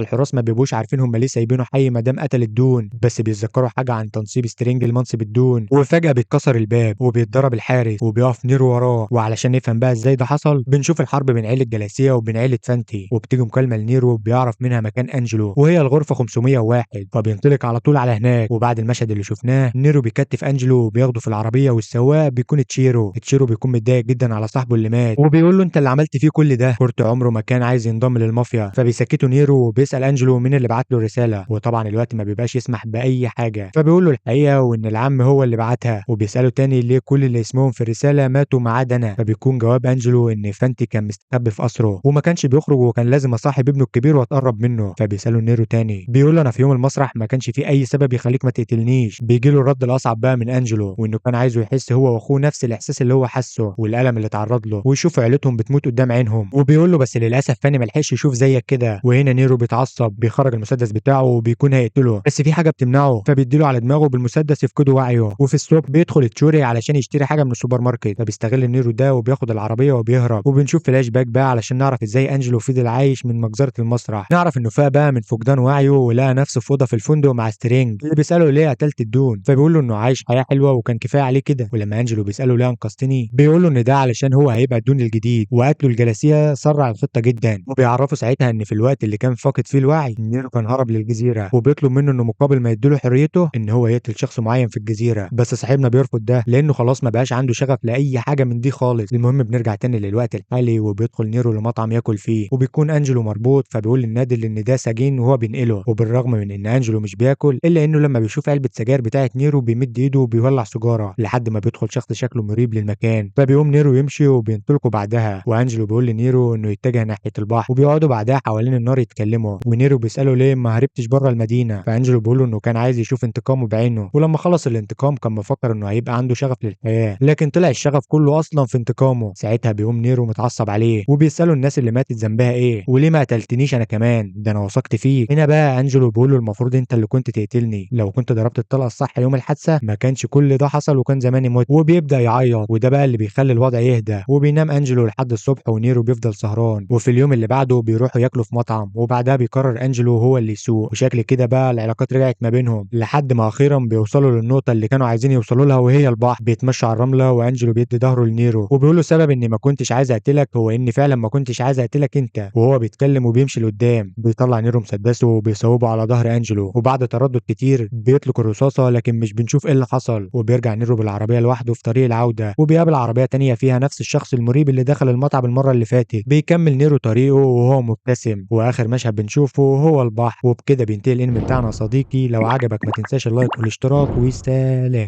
الحراس ما بيبقوش عارفين هم ليه سايبينه حي ما دام قتل الدون، بس بيتذكروا حاجه عن تنصيب سترينج لمنصب الدون. وفجاه بيتكسر الباب وبيتضرب الحارس وبيقف نيرو وراه. وعلشان نفهم بقى ازاي ده حصل، بنشوف الحرب بين عيله جلاسيه وبين عيله فانتي، وبتيجي مكالمه لنيرو بيعرف منها مكان انجلو وهي الغرفه 501، فبينطلق على طول على هناك. وبعد المشهد اللي شفناه، نيرو بيكتف انجلو وبياخده في العربيه، والسواق بيكون تشيرو بيكون متضايق جدا على صاحبه اللي مات، وبيقول له: انت اللي عملت فيه كل ده. كورت عمره ما كان عايز ينضم للمافيا، فبيسكته نيرو وبيسال انجلو مين اللي بعت له الرساله. وطبعا الوقت ما بيبقاش يسمح باي حاجه، فبيقول له الحقيقه وان العم هو اللي بعتها. وبيساله تاني ليه كل اللي اسمهم في الرساله ماتوا ما عدا انا. فبيكون جواب انجلو ان فانتي كان مستخبي في قصره وما كانش بيخرج، وكان لازم اصاحب ابنه الكبير واتقرب منه. فبيساله نيرو تاني، بيقول له: انا في يوم المسرح ما كانش في اي سبب يخليك ما تقتلنيش. بيجي له الرد الاصعب بقى من انجلو، وانه كان عايزه يحس هو واخوه نفس الاحساس اللي هو حسه والالم اللي اتعرض له، ويشوف عيلتهم بتموت قدام عينهم. وبيقول له: بس للاسف فاني ما لحقش يشوف زيك كده. وهنا نيرو بيتعصب، بيخرج المسدس بتاعه وبيكون هيقتله، بس في حاجه بتمنعه، فبيديله على دماغه بالمسدس يفقده وعيه. وفي الصبح بيدخل تشوري علشان يشتري حاجه من السوبر ماركت، فبيستغل نيرو ده وبياخد العربيه وبيهرب. وبنشوف فلاش باك بقى علشان نعرف ازاي انجلو فضل عايش من مجزره المسرح. نعرف انه فاق بقى من فقدان وعيه ولقى نفسه في اوضه في الفندق مع سترينج اللي بيساله ليه قتلت الدون، فبيقول له انه عايش حياه حلوه وكان كفايه عليه كده. ولما انجلو بيساله ليه انقذتني، بيقول له ان ده علشان هو هيبقى الدون الجديد، وقتله الجلاسيه سرع الخطه جدا. وبيعرفوا ساعتها ان في الوقت اللي كان فاقد فيه الوعي نيرو كان هرب للجزيره، وبيطلب منه انه مقابل ما يديله حريته ان هو يقتل شخص معين في الجزيره. بس صاحبنا بيرفض ده لانه خلاص ما بقاش عنده شغف لاي حاجه من دي خالص. المهم بنرجع تاني للوقت الحالي، وبيدخل نيرو لمطعم ياكل فيه، وبيكون انجلو مربوط، فبيقول للنادل ان ده سجين وهو بينقله. وبالرغم من ان انجلو مش بياكل، الا انه لما بيشوف علبه سجاير بتاعه نيرو بيمد ايده وبيولع سيجاره لحد ما بيدخل شخص شكله مريب للمكان. فبيقوم نيرو يمشي وبينطلقوا بعدها، وانجلو بيقول لنيرو انه يتجه ناحيه البحر، وبيقعدوا بعدها حوالين النار يتكلموا. ونيرو بيساله ليه ما هربتش بره المدينه، فانجلو بيقول له انه كان عايز يشوف انتقامه بعينه، ولما خلص الانتقام كان مفكر انه هيبقى عنده شغف للحياه، لكن طلع الشغف كله اصلا في انتقامه. ساعتها بيقوم نيرو متعصب عليه وبيساله الناس اللي ماتت ذنبها ايه، وليه ما قتلتنيش انا كمان، ده انا وثقت فيك. هنا بقى انجلو بيقول له المفروض انت اللي كنت تقتلني، لو كنت ضربت الطلقه الصح يوم الحادثه ما كانش كل ده حصل وكان زماني مت. وبيبدا يعيط، وده بقى اللي بيخلي الوضع يهدى. وبينام انجلو لحد الصبح ونيرو بيفضل سهران. وفي اليوم اللي بعده بيروحوا ياكلوا في مطعم، وبعدها بيقرر انجلو هو اللي يسوق. وشكل كده بقى العلاقات رجعت ما بينهم لحد ما اخيرا بيوصلوا للنقطه اللي كانوا عايزين يوصلوا لها، وهي البحر. بيتمشى على الرمله وانجلو بيدي ظهره لنيرو وبيقول له سبب اني ما كنتش عايز اقتلك هو اني فعلا ما كنتش عايز اقتلك انت. وهو بيتكلم وبيمشي لقدام، بيطلع نيرو مسدسه وبيصوبه على ظهر انجلو، وبعد تردد كتير بيطلق الرصاصه لكن مش بنشوف ايه اللي حصل. وبيرجع نيرو بالعربيه لوحده في طريق العوده، وبيقابل عربيه تانية فيها نفس الشخص المريب اللي دخل المطعم المره اللي فاتت. بيكمل نيرو طريقه وهو مبتسم، واخر مشهد بنشوفه هو البحر. وبكده بينتهي الانمي بتاعنا يا صديقي. لو عجبك ما تنساش اللايك والاشتراك، وسلام.